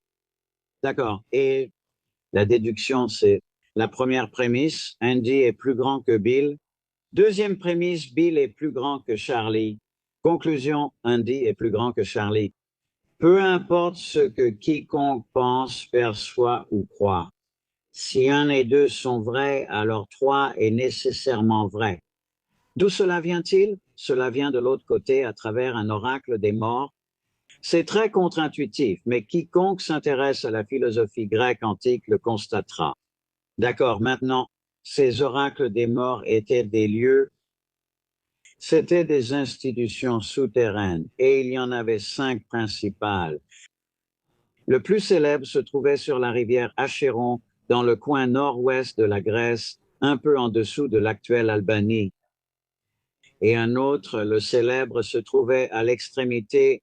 D'accord. Et la déduction, c'est la première prémisse. Andy est plus grand que Bill. Deuxième prémisse, Bill est plus grand que Charlie. Conclusion, Andy est plus grand que Charlie. Peu importe ce que quiconque pense, perçoit ou croit. Si un et deux sont vrais, alors trois est nécessairement vrai. D'où cela vient-il? Cela vient de l'autre côté à travers un oracle des morts. C'est très contre-intuitif, mais quiconque s'intéresse à la philosophie grecque antique le constatera. D'accord, maintenant, ces oracles des morts étaient des lieux, c'étaient des institutions souterraines, et il y en avait 5 principales. Le plus célèbre se trouvait sur la rivière Achéron, dans le coin nord-ouest de la Grèce, un peu en dessous de l'actuelle Albanie. Et un autre, le célèbre, se trouvait à l'extrémité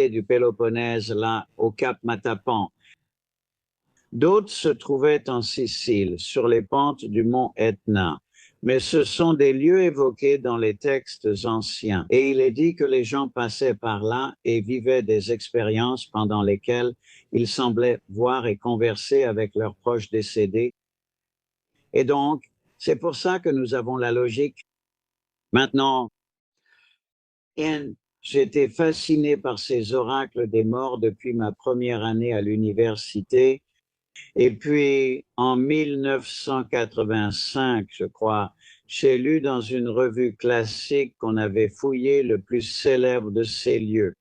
du Péloponnèse, là, au cap Matapan. D'autres se trouvaient en Sicile, sur les pentes du mont Etna. Mais ce sont des lieux évoqués dans les textes anciens. Et il est dit que les gens passaient par là et vivaient des expériences pendant lesquelles ils semblaient voir et converser avec leurs proches décédés. Et donc, c'est pour ça que nous avons la logique. Maintenant, j'étais fasciné par ces oracles des morts depuis ma première année à l'université. Et puis, en 1985, je crois, j'ai lu dans une revue classique qu'on avait fouillé le plus célèbre de ces lieux.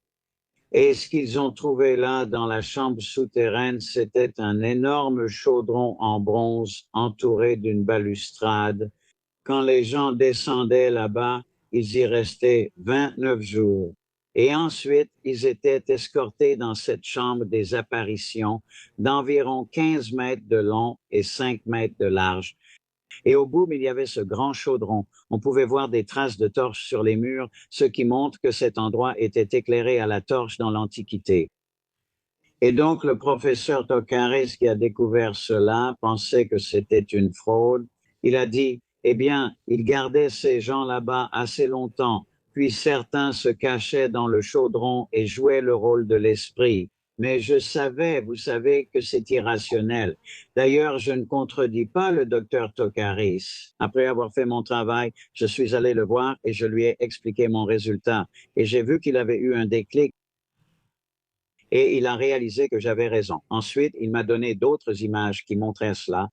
Et ce qu'ils ont trouvé là dans la chambre souterraine, c'était un énorme chaudron en bronze entouré d'une balustrade. Quand les gens descendaient là-bas, ils y restaient 29 jours. Et ensuite, ils étaient escortés dans cette chambre des apparitions d'environ 15 mètres de long et 5 mètres de large. Et au bout, il y avait ce grand chaudron. On pouvait voir des traces de torches sur les murs, ce qui montre que cet endroit était éclairé à la torche dans l'Antiquité. Et donc, le professeur Tokaris, qui a découvert cela, pensait que c'était une fraude. Il a dit, eh bien, il gardait ces gens là-bas assez longtemps, puis certains se cachaient dans le chaudron et jouaient le rôle de l'esprit. Mais je savais, vous savez, que c'est irrationnel. D'ailleurs, je ne contredis pas le docteur Tokaris. Après avoir fait mon travail, je suis allé le voir et je lui ai expliqué mon résultat. Et j'ai vu qu'il avait eu un déclic. Et il a réalisé que j'avais raison. Ensuite, il m'a donné d'autres images qui montraient cela.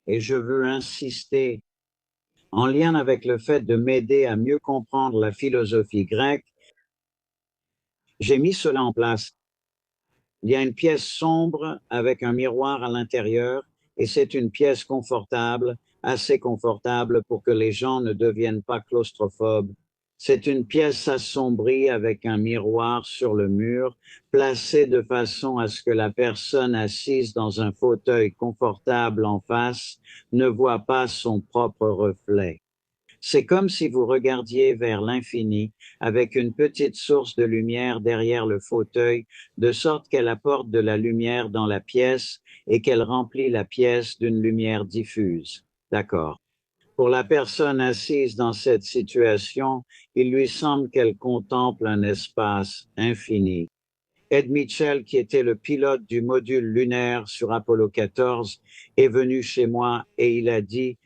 Et je veux insister, en lien avec le fait de m'aider à mieux comprendre la philosophie grecque, j'ai mis cela en place. Il y a une pièce sombre avec un miroir à l'intérieur et c'est une pièce confortable, assez confortable pour que les gens ne deviennent pas claustrophobes. C'est une pièce assombrie avec un miroir sur le mur, placé de façon à ce que la personne assise dans un fauteuil confortable en face ne voit pas son propre reflet. C'est comme si vous regardiez vers l'infini avec une petite source de lumière derrière le fauteuil, de sorte qu'elle apporte de la lumière dans la pièce et qu'elle remplit la pièce d'une lumière diffuse. D'accord. Pour la personne assise dans cette situation, il lui semble qu'elle contemple un espace infini. Ed Mitchell, qui était le pilote du module lunaire sur Apollo 14, est venu chez moi et il a dit,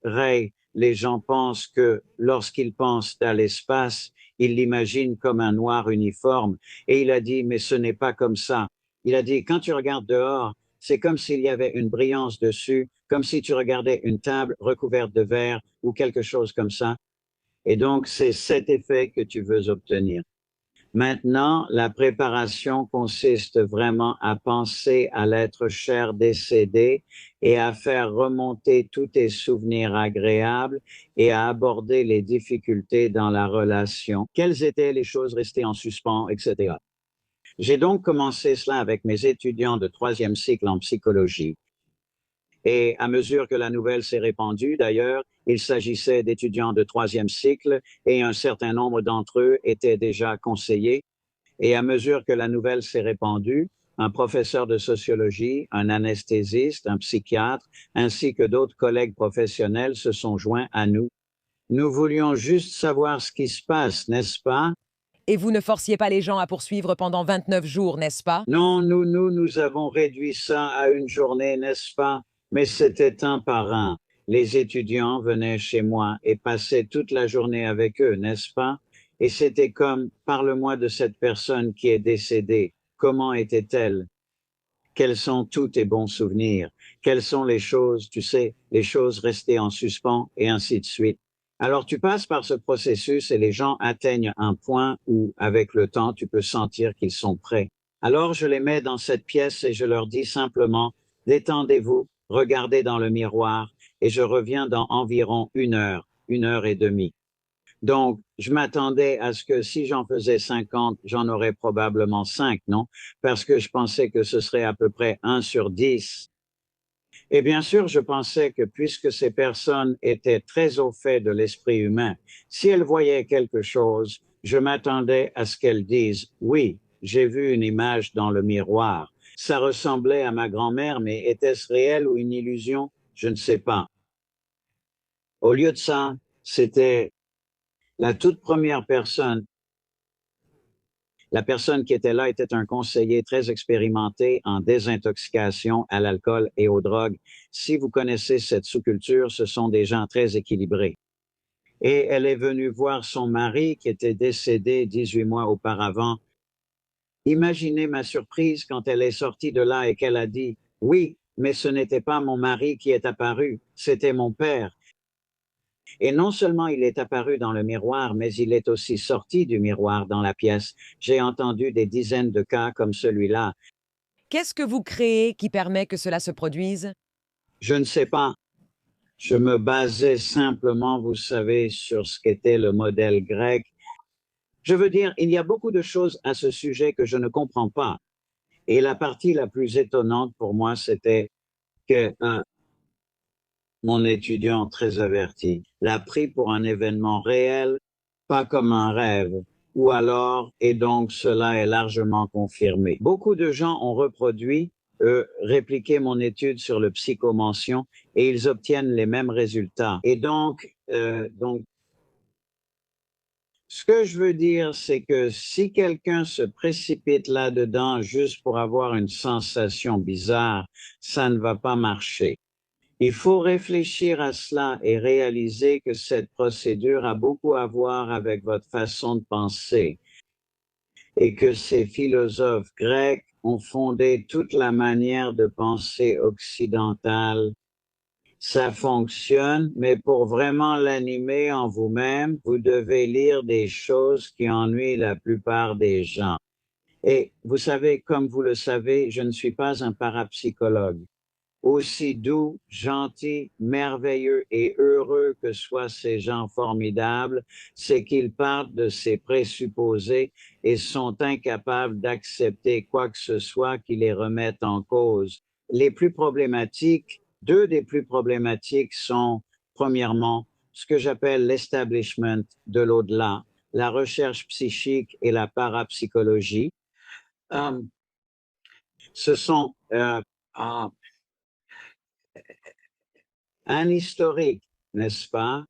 Ray, les gens pensent que lorsqu'ils pensent à l'espace, ils l'imaginent comme un noir uniforme. Et il a dit, mais ce n'est pas comme ça. Il a dit, quand tu regardes dehors, c'est comme s'il y avait une brillance dessus, comme si tu regardais une table recouverte de verre ou quelque chose comme ça. Et donc, c'est cet effet que tu veux obtenir. Maintenant, la préparation consiste vraiment à penser à l'être cher décédé et à faire remonter tous tes souvenirs agréables et à aborder les difficultés dans la relation. Quelles étaient les choses restées en suspens, etc. J'ai donc commencé cela avec mes étudiants de 3e cycle en psychologie. Et à mesure que la nouvelle s'est répandue, d'ailleurs, il s'agissait d'étudiants de 3e cycle et un certain nombre d'entre eux étaient déjà conseillés. Et à mesure que la nouvelle s'est répandue, un professeur de sociologie, un anesthésiste, un psychiatre, ainsi que d'autres collègues professionnels se sont joints à nous. Nous voulions juste savoir ce qui se passe, n'est-ce pas? Et vous ne forciez pas les gens à poursuivre pendant 29 jours, n'est-ce pas? Non, nous avons réduit ça à une journée, n'est-ce pas? Mais c'était un par un. Les étudiants venaient chez moi et passaient toute la journée avec eux, n'est-ce pas? Et c'était comme, parle-moi de cette personne qui est décédée. Comment était-elle? Quels sont tous tes bons souvenirs? Quelles sont les choses, tu sais, les choses restées en suspens et ainsi de suite. Alors tu passes par ce processus et les gens atteignent un point où, avec le temps, tu peux sentir qu'ils sont prêts. Alors je les mets dans cette pièce et je leur dis simplement, détendez-vous, regardez dans le miroir et je reviens dans environ 1 heure et demie. Donc, je m'attendais à ce que si j'en faisais 50, j'en aurais probablement 5, non? Parce que je pensais que ce serait à peu près 1 sur 10. Et bien sûr, je pensais que puisque ces personnes étaient très au fait de l'esprit humain, si elles voyaient quelque chose, je m'attendais à ce qu'elles disent, oui, j'ai vu une image dans le miroir. Ça ressemblait à ma grand-mère, mais était-ce réel ou une illusion? Je ne sais pas. Au lieu de ça, c'était la toute première personne. La personne qui était là était un conseiller très expérimenté en désintoxication à l'alcool et aux drogues. Si vous connaissez cette sous-culture, ce sont des gens très équilibrés. Et elle est venue voir son mari qui était décédé 18 mois auparavant. Imaginez ma surprise quand elle est sortie de là et qu'elle a dit, oui, mais ce n'était pas mon mari qui est apparu, c'était mon père. Et non seulement il est apparu dans le miroir, mais il est aussi sorti du miroir dans la pièce. J'ai entendu des dizaines de cas comme celui-là. Qu'est-ce que vous créez qui permet que cela se produise? Je ne sais pas. Je me basais simplement, vous savez, sur ce qu'était le modèle grec. Je veux dire, il y a beaucoup de choses à ce sujet que je ne comprends pas. Et la partie la plus étonnante pour moi, c'était que mon étudiant très averti l'a pris pour un événement réel, pas comme un rêve, ou alors, et donc cela est largement confirmé. Beaucoup de gens ont répliqué mon étude sur le psychomension et ils obtiennent les mêmes résultats. Et donc, ce que je veux dire, c'est que si quelqu'un se précipite là-dedans juste pour avoir une sensation bizarre, ça ne va pas marcher. Il faut réfléchir à cela et réaliser que cette procédure a beaucoup à voir avec votre façon de penser et que ces philosophes grecs ont fondé toute la manière de penser occidentale. Ça fonctionne, mais pour vraiment l'animer en vous-même, vous devez lire des choses qui ennuient la plupart des gens. Et vous savez, comme vous le savez, je ne suis pas un parapsychologue. Aussi doux, gentils, merveilleux et heureux que soient ces gens formidables, c'est qu'ils partent de ces présupposés et sont incapables d'accepter quoi que ce soit qui les remette en cause. Les plus problématiques, deux des plus problématiques sont, premièrement, ce que j'appelle l'establishment de l'au-delà, la recherche psychique et la parapsychologie. Ce sont un historique, n'est-ce pas?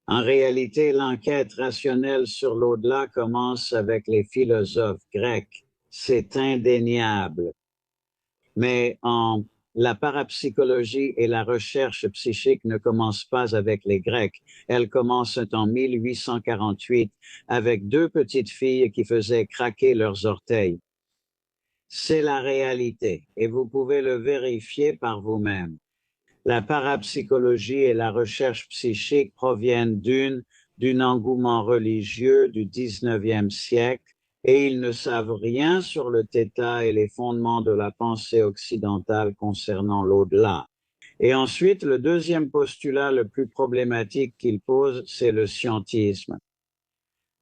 En réalité, l'enquête rationnelle sur l'au-delà commence avec les philosophes grecs. C'est indéniable. Mais la parapsychologie et la recherche psychique ne commencent pas avec les Grecs. Elles commencent en 1848 avec deux petites filles qui faisaient craquer leurs orteils. C'est la réalité et vous pouvez le vérifier par vous-même. La parapsychologie et la recherche psychique proviennent d'un engouement religieux du 19e siècle et ils ne savent rien sur le theta et les fondements de la pensée occidentale concernant l'au-delà. Et ensuite, le deuxième postulat le plus problématique qu'ils posent, c'est le scientisme.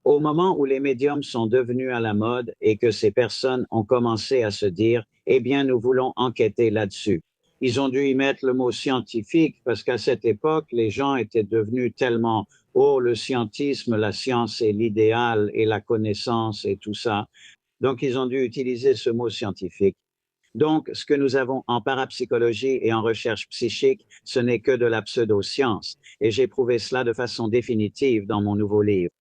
Au moment où les médiums sont devenus à la mode et que ces personnes ont commencé à se dire, eh bien, nous voulons enquêter là-dessus. Ils ont dû y mettre le mot scientifique parce qu'à cette époque, les gens étaient devenus tellement, oh, le scientisme, la science est l'idéal et la connaissance et tout ça. Donc, ils ont dû utiliser ce mot scientifique. Donc, ce que nous avons en parapsychologie et en recherche psychique, ce n'est que de la pseudo-science. Et j'ai prouvé cela de façon définitive dans mon nouveau livre.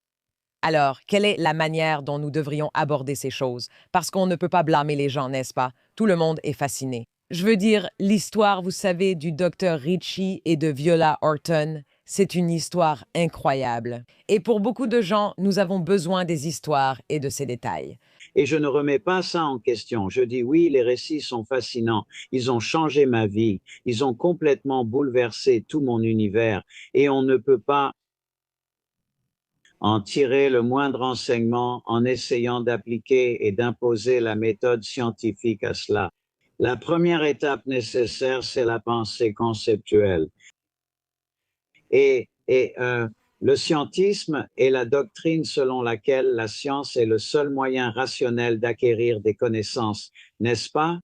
Alors, quelle est la manière dont nous devrions aborder ces choses? Parce qu'on ne peut pas blâmer les gens, n'est-ce pas? Tout le monde est fasciné. Je veux dire, l'histoire, vous savez, du docteur Ritchie et de Viola Horton, c'est une histoire incroyable. Et pour beaucoup de gens, nous avons besoin des histoires et de ces détails. Et je ne remets pas ça en question. Je dis oui, les récits sont fascinants. Ils ont changé ma vie. Ils ont complètement bouleversé tout mon univers. Et on ne peut pas en tirer le moindre enseignement en essayant d'appliquer et d'imposer la méthode scientifique à cela. La première étape nécessaire, c'est la pensée conceptuelle. Et le scientisme est la doctrine selon laquelle la science est le seul moyen rationnel d'acquérir des connaissances, n'est-ce pas?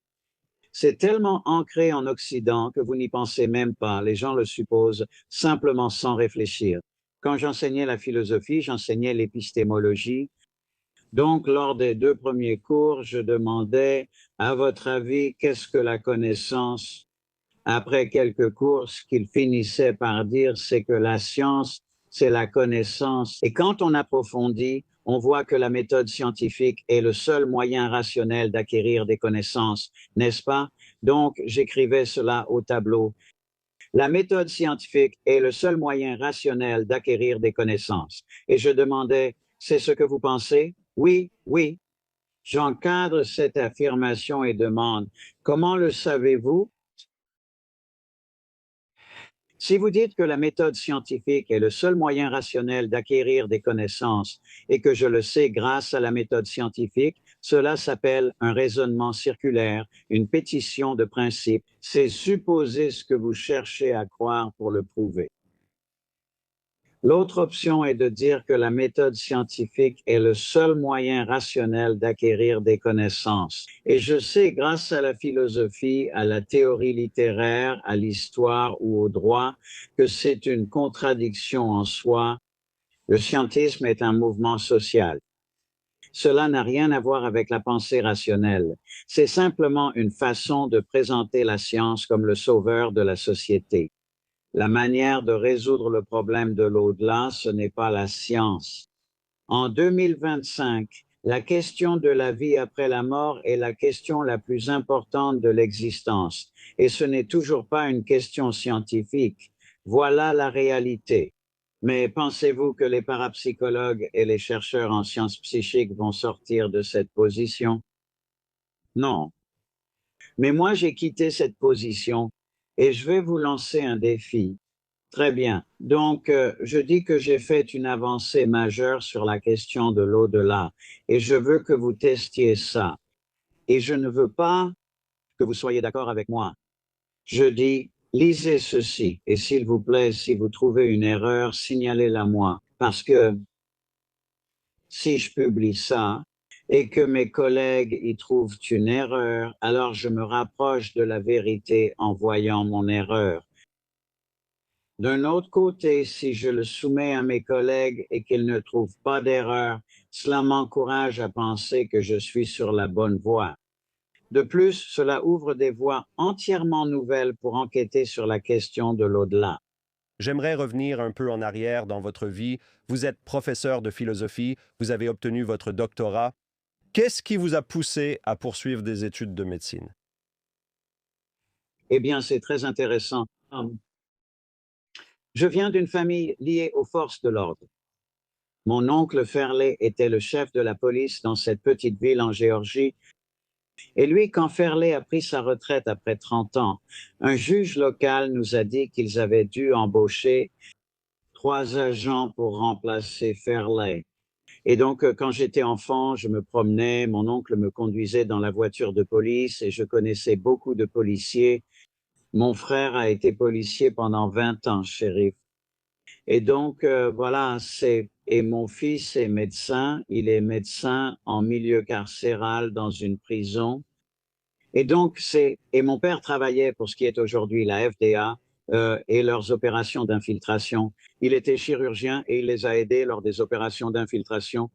C'est tellement ancré en Occident que vous n'y pensez même pas. Les gens le supposent simplement sans réfléchir. Quand j'enseignais la philosophie, j'enseignais l'épistémologie. Donc, lors des 2 premiers cours, je demandais, à votre avis, qu'est-ce que la connaissance? Après quelques cours, ce qu'il finissait par dire, c'est que la science, c'est la connaissance. Et quand on approfondit, on voit que la méthode scientifique est le seul moyen rationnel d'acquérir des connaissances, n'est-ce pas? Donc, j'écrivais cela au tableau. La méthode scientifique est le seul moyen rationnel d'acquérir des connaissances. Et je demandais, c'est ce que vous pensez? Oui, oui. J'encadre cette affirmation et demande, comment le savez-vous? Si vous dites que la méthode scientifique est le seul moyen rationnel d'acquérir des connaissances et que je le sais grâce à la méthode scientifique, cela s'appelle un raisonnement circulaire, une pétition de principe. C'est supposer ce que vous cherchez à croire pour le prouver. L'autre option est de dire que la méthode scientifique est le seul moyen rationnel d'acquérir des connaissances. Et je sais, grâce à la philosophie, à la théorie littéraire, à l'histoire ou au droit, que c'est une contradiction en soi. Le scientisme est un mouvement social. Cela n'a rien à voir avec la pensée rationnelle. C'est simplement une façon de présenter la science comme le sauveur de la société. La manière de résoudre le problème de l'au-delà, ce n'est pas la science. En 2025, la question de la vie après la mort est la question la plus importante de l'existence. Et ce n'est toujours pas une question scientifique. Voilà la réalité. Mais pensez-vous que les parapsychologues et les chercheurs en sciences psychiques vont sortir de cette position? Non. Mais moi, j'ai quitté cette position et je vais vous lancer un défi. Très bien. Donc, je dis que j'ai fait une avancée majeure sur la question de l'au-delà et je veux que vous testiez ça. Et je ne veux pas que vous soyez d'accord avec moi. Je dis, lisez ceci et s'il vous plaît, si vous trouvez une erreur, signalez-la moi. Parce que si je publie ça et que mes collègues y trouvent une erreur, alors je me rapproche de la vérité en voyant mon erreur. D'un autre côté, si je le soumets à mes collègues et qu'ils ne trouvent pas d'erreur, cela m'encourage à penser que je suis sur la bonne voie. De plus, cela ouvre des voies entièrement nouvelles pour enquêter sur la question de l'au-delà. J'aimerais revenir un peu en arrière dans votre vie. Vous êtes professeur de philosophie, vous avez obtenu votre doctorat. Qu'est-ce qui vous a poussé à poursuivre des études de médecine? Eh bien, c'est très intéressant. Je viens d'une famille liée aux forces de l'ordre. Mon oncle Ferley était le chef de la police dans cette petite ville en Géorgie. Et lui, quand Ferley a pris sa retraite après 30 ans, un juge local nous a dit qu'ils avaient dû embaucher 3 agents pour remplacer Ferley. Et donc, quand j'étais enfant, je me promenais, mon oncle me conduisait dans la voiture de police et je connaissais beaucoup de policiers. Mon frère a été policier pendant 20 ans, shérif. Et donc, voilà, et mon fils est médecin. Il est médecin en milieu carcéral dans une prison. Et donc, et mon père travaillait pour ce qui est aujourd'hui la FDA et leurs opérations d'infiltration. Il était chirurgien et il les a aidés lors des opérations d'infiltration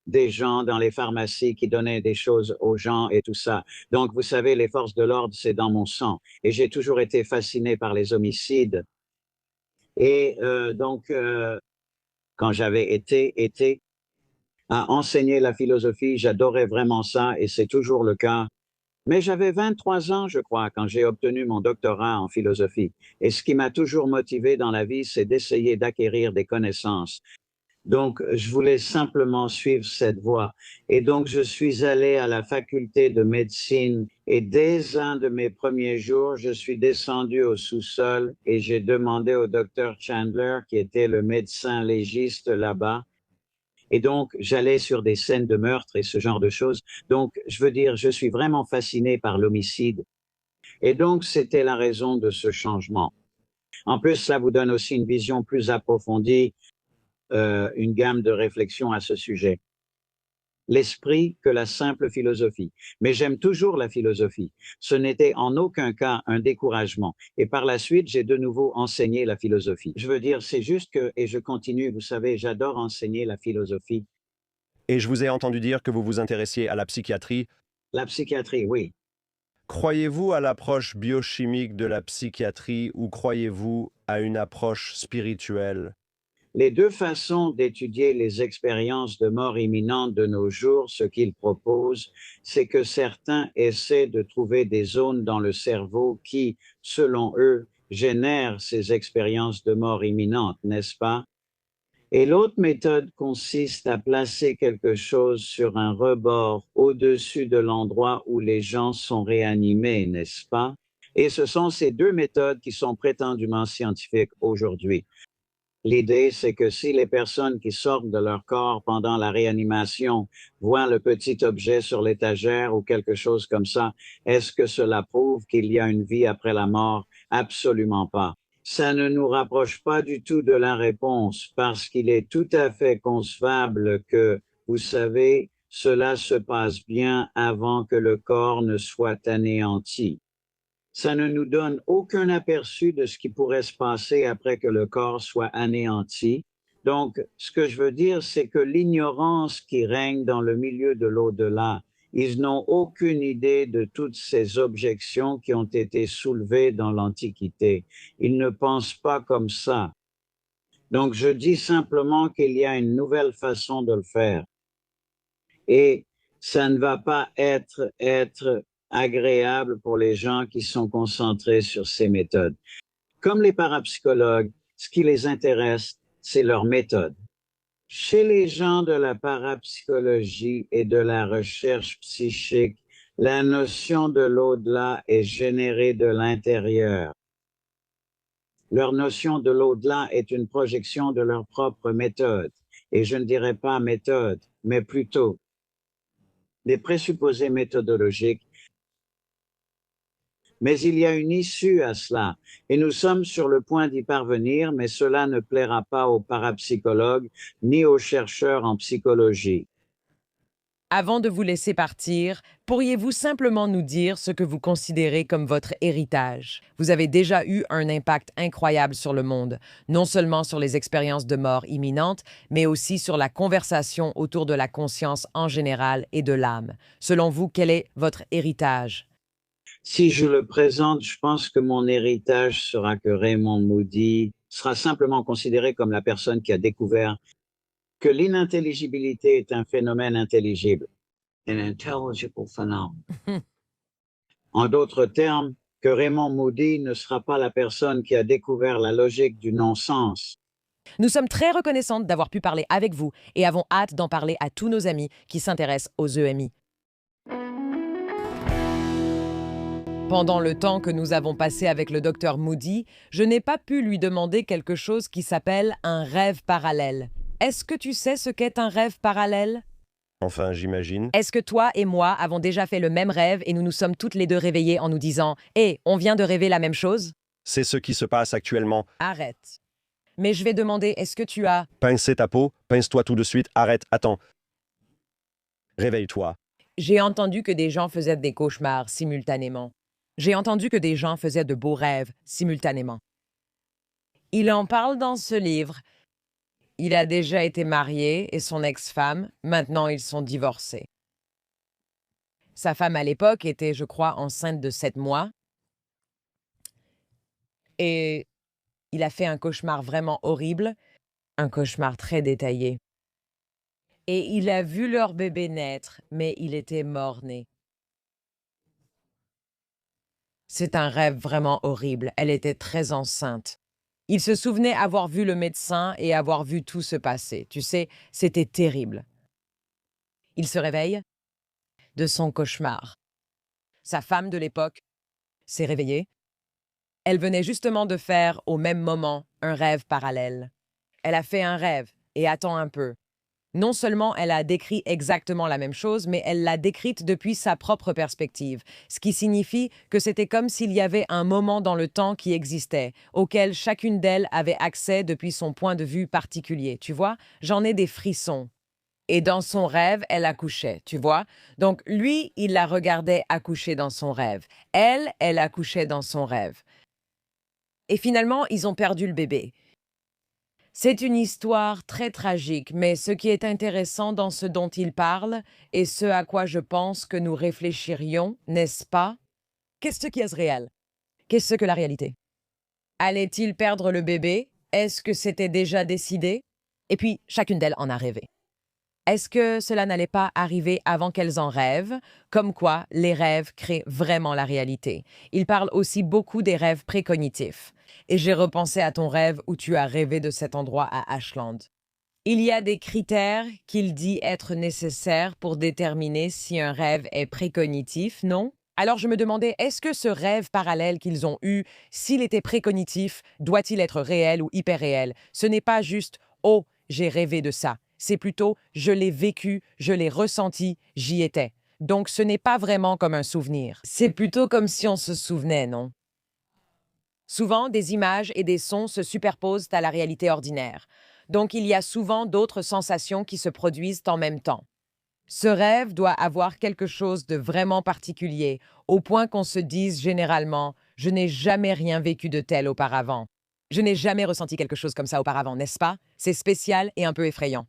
des gens dans les pharmacies qui donnaient des choses aux gens et tout ça. Donc, vous savez, les forces de l'ordre, c'est dans mon sang. Et j'ai toujours été fasciné par les homicides. Et donc, quand j'avais été à enseigner la philosophie, j'adorais vraiment ça et c'est toujours le cas. Mais j'avais 23 ans, je crois, quand j'ai obtenu mon doctorat en philosophie. Et ce qui m'a toujours motivé dans la vie, c'est d'essayer d'acquérir des connaissances. Donc, je voulais simplement suivre cette voie. Et donc, je suis allé à la faculté de médecine et dès un de mes premiers jours, je suis descendu au sous-sol et j'ai demandé au docteur Chandler, qui était le médecin légiste là-bas. Et donc, j'allais sur des scènes de meurtre et ce genre de choses. Donc, je veux dire, je suis vraiment fasciné par l'homicide. Et donc, c'était la raison de ce changement. En plus, ça vous donne aussi une vision plus approfondie, une gamme de réflexions à ce sujet. L'esprit que la simple philosophie. Mais j'aime toujours la philosophie. Ce n'était en aucun cas un découragement. Et par la suite, j'ai de nouveau enseigné la philosophie. Je veux dire, c'est juste que, et je continue, vous savez, j'adore enseigner la philosophie. Et je vous ai entendu dire que vous vous intéressiez à la psychiatrie. La psychiatrie, oui. Croyez-vous à l'approche biochimique de la psychiatrie ou croyez-vous à une approche spirituelle? Les deux façons d'étudier les expériences de mort imminente de nos jours, ce qu'ils proposent, c'est que certains essaient de trouver des zones dans le cerveau qui, selon eux, génèrent ces expériences de mort imminente, n'est-ce pas? Et l'autre méthode consiste à placer quelque chose sur un rebord au-dessus de l'endroit où les gens sont réanimés, n'est-ce pas? Et ce sont ces deux méthodes qui sont prétendument scientifiques aujourd'hui. L'idée, c'est que si les personnes qui sortent de leur corps pendant la réanimation voient le petit objet sur l'étagère ou quelque chose comme ça, est-ce que cela prouve qu'il y a une vie après la mort? Absolument pas. Ça ne nous rapproche pas du tout de la réponse parce qu'il est tout à fait concevable que, vous savez, cela se passe bien avant que le corps ne soit anéanti. Ça ne nous donne aucun aperçu de ce qui pourrait se passer après que le corps soit anéanti. Donc, ce que je veux dire, c'est que l'ignorance qui règne dans le milieu de l'au-delà, ils n'ont aucune idée de toutes ces objections qui ont été soulevées dans l'Antiquité. Ils ne pensent pas comme ça. Donc, je dis simplement qu'il y a une nouvelle façon de le faire. Et ça ne va pas être agréable pour les gens qui sont concentrés sur ces méthodes. Comme les parapsychologues, ce qui les intéresse, c'est leur méthode. Chez les gens de la parapsychologie et de la recherche psychique, la notion de l'au-delà est générée de l'intérieur. Leur notion de l'au-delà est une projection de leur propre méthode. Et je ne dirais pas méthode, mais plutôt des présupposés méthodologiques, mais il y a une issue à cela, et nous sommes sur le point d'y parvenir, mais cela ne plaira pas aux parapsychologues ni aux chercheurs en psychologie. Avant de vous laisser partir, pourriez-vous simplement nous dire ce que vous considérez comme votre héritage? Vous avez déjà eu un impact incroyable sur le monde, non seulement sur les expériences de mort imminente, mais aussi sur la conversation autour de la conscience en général et de l'âme. Selon vous, quel est votre héritage? Si je le présente, je pense que mon héritage sera que Raymond Moody sera simplement considéré comme la personne qui a découvert que l'inintelligibilité est un phénomène intelligible. An intelligible phenomenon. En d'autres termes, que Raymond Moody ne sera pas la personne qui a découvert la logique du non-sens. Nous sommes très reconnaissantes d'avoir pu parler avec vous et avons hâte d'en parler à tous nos amis qui s'intéressent aux EMI. Pendant le temps que nous avons passé avec le docteur Moody, je n'ai pas pu lui demander quelque chose qui s'appelle un rêve parallèle. Est-ce que tu sais ce qu'est un rêve parallèle? Enfin, j'imagine. Est-ce que toi et moi avons déjà fait le même rêve et nous nous sommes toutes les deux réveillées en nous disant « Hé, on vient de rêver la même chose ?» C'est ce qui se passe actuellement. Arrête. Mais je vais demander, est-ce que tu as… Pincez ta peau, pince-toi tout de suite, arrête, attends. Réveille-toi. J'ai entendu que des gens faisaient des cauchemars simultanément. J'ai entendu que des gens faisaient de beaux rêves simultanément. Il en parle dans ce livre. Il a déjà été marié et son ex-femme, maintenant ils sont divorcés. Sa femme à l'époque était, je crois, enceinte de 7 mois. Et il a fait un cauchemar vraiment horrible, un cauchemar très détaillé. Et il a vu leur bébé naître, mais il était mort-né. C'est un rêve vraiment horrible. Elle était très enceinte. Il se souvenait avoir vu le médecin et avoir vu tout se passer. Tu sais, c'était terrible. Il se réveille de son cauchemar. Sa femme de l'époque s'est réveillée. Elle venait justement de faire, au même moment, un rêve parallèle. Elle a fait un rêve, et attends un peu. Non seulement elle a décrit exactement la même chose, mais elle l'a décrite depuis sa propre perspective, ce qui signifie que c'était comme s'il y avait un moment dans le temps qui existait, auquel chacune d'elles avait accès depuis son point de vue particulier. Tu vois, j'en ai des frissons. Et dans son rêve, elle accouchait, tu vois. Donc lui, il la regardait accoucher dans son rêve. Elle accouchait dans son rêve. Et finalement, ils ont perdu le bébé. C'est une histoire très tragique, mais ce qui est intéressant dans ce dont il parle, et ce à quoi je pense que nous réfléchirions, n'est-ce pas? Qu'est-ce qui est réel? Qu'est-ce que la réalité? Allait-il perdre le bébé? Est-ce que c'était déjà décidé? Et puis, chacune d'elles en a rêvé. Est-ce que cela n'allait pas arriver avant qu'elles en rêvent? Comme quoi, les rêves créent vraiment la réalité. Il parle aussi beaucoup des rêves précognitifs. Et j'ai repensé à ton rêve où tu as rêvé de cet endroit à Ashland. Il y a des critères qu'il dit être nécessaires pour déterminer si un rêve est précognitif, non? Alors je me demandais, est-ce que ce rêve parallèle qu'ils ont eu, s'il était précognitif, doit-il être réel ou hyper réel? Ce n'est pas juste « Oh, j'ai rêvé de ça ». C'est plutôt « Je l'ai vécu, je l'ai ressenti, j'y étais ». Donc ce n'est pas vraiment comme un souvenir. C'est plutôt comme si on se souvenait, non? Souvent, des images et des sons se superposent à la réalité ordinaire. Donc il y a souvent d'autres sensations qui se produisent en même temps. Ce rêve doit avoir quelque chose de vraiment particulier, au point qu'on se dise généralement « Je n'ai jamais rien vécu de tel auparavant ». Je n'ai jamais ressenti quelque chose comme ça auparavant, n'est-ce pas? C'est spécial et un peu effrayant.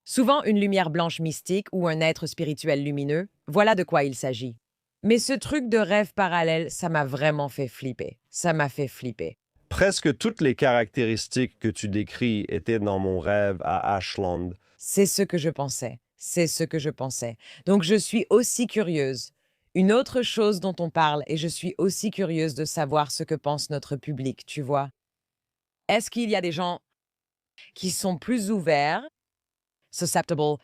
Souvent une lumière blanche mystique ou un être spirituel lumineux, voilà de quoi il s'agit. Mais ce truc de rêve parallèle, ça m'a vraiment fait flipper. Ça m'a fait flipper. Presque toutes les caractéristiques que tu décris étaient dans mon rêve à Ashland. C'est ce que je pensais. C'est ce que je pensais. Donc je suis aussi curieuse. Une autre chose dont on parle, et je suis aussi curieuse de savoir ce que pense notre public, tu vois. Est-ce qu'il y a des gens qui sont plus ouverts, susceptible,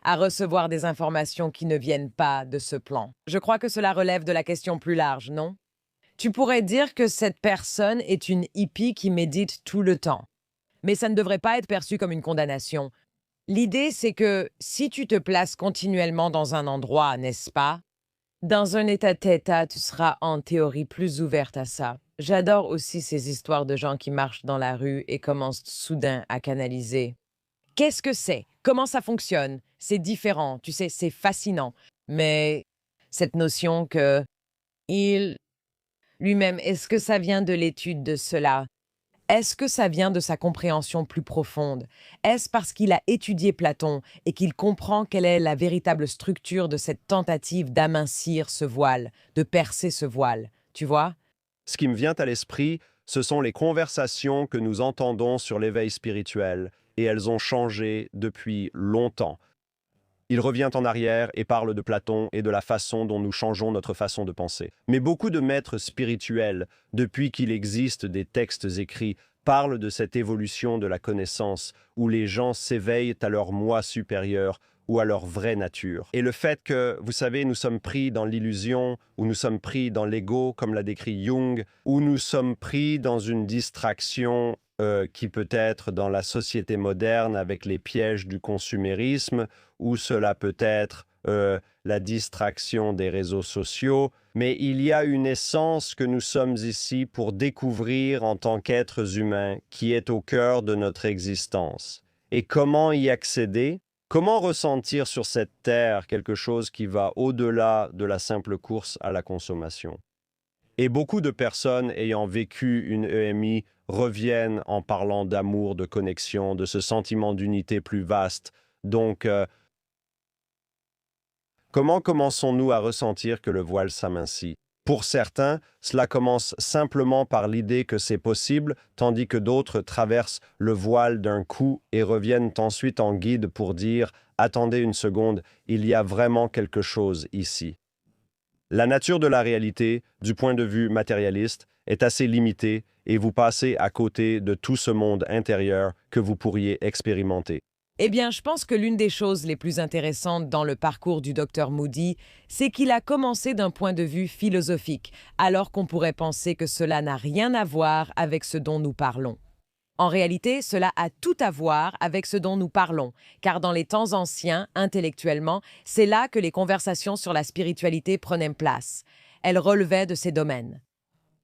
à recevoir des informations qui ne viennent pas de ce plan? Je crois que cela relève de la question plus large, non? Tu pourrais dire que cette personne est une hippie qui médite tout le temps. Mais ça ne devrait pas être perçu comme une condamnation. L'idée, c'est que si tu te places continuellement dans un endroit, n'est-ce pas? Dans un état theta, tu seras en théorie plus ouverte à ça. J'adore aussi ces histoires de gens qui marchent dans la rue et commencent soudain à canaliser. Qu'est-ce que c'est? Comment ça fonctionne? C'est différent, tu sais, c'est fascinant. Mais cette notion que il lui-même, est-ce que ça vient de l'étude de cela? Est-ce que ça vient de sa compréhension plus profonde? Est-ce parce qu'il a étudié Platon et qu'il comprend quelle est la véritable structure de cette tentative d'amincir ce voile, de percer ce voile? Tu vois? Ce qui me vient à l'esprit, ce sont les conversations que nous entendons sur l'éveil spirituel, et elles ont changé depuis longtemps. Il revient en arrière et parle de Platon et de la façon dont nous changeons notre façon de penser. Mais beaucoup de maîtres spirituels, depuis qu'il existe des textes écrits, parlent de cette évolution de la connaissance, où les gens s'éveillent à leur moi supérieur ou à leur vraie nature. Et le fait que, vous savez, nous sommes pris dans l'illusion, ou nous sommes pris dans l'ego, comme l'a décrit Jung, ou nous sommes pris dans une distraction qui peut être dans la société moderne avec les pièges du consumérisme, ou cela peut être la distraction des réseaux sociaux, mais il y a une essence que nous sommes ici pour découvrir en tant qu'êtres humains qui est au cœur de notre existence. Et comment y accéder? Comment ressentir sur cette terre quelque chose qui va au-delà de la simple course à la consommation? Et beaucoup de personnes ayant vécu une EMI reviennent en parlant d'amour, de connexion, de ce sentiment d'unité plus vaste. Donc, comment commençons-nous à ressentir que le voile s'amincit? Pour certains, cela commence simplement par l'idée que c'est possible, tandis que d'autres traversent le voile d'un coup et reviennent ensuite en guide pour dire « Attendez une seconde, il y a vraiment quelque chose ici ». La nature de la réalité, du point de vue matérialiste, est assez limitée et vous passez à côté de tout ce monde intérieur que vous pourriez expérimenter. Eh bien, je pense que l'une des choses les plus intéressantes dans le parcours du Dr Moody, c'est qu'il a commencé d'un point de vue philosophique, alors qu'on pourrait penser que cela n'a rien à voir avec ce dont nous parlons. En réalité, cela a tout à voir avec ce dont nous parlons, car dans les temps anciens, intellectuellement, c'est là que les conversations sur la spiritualité prenaient place. Elles relevaient de ces domaines.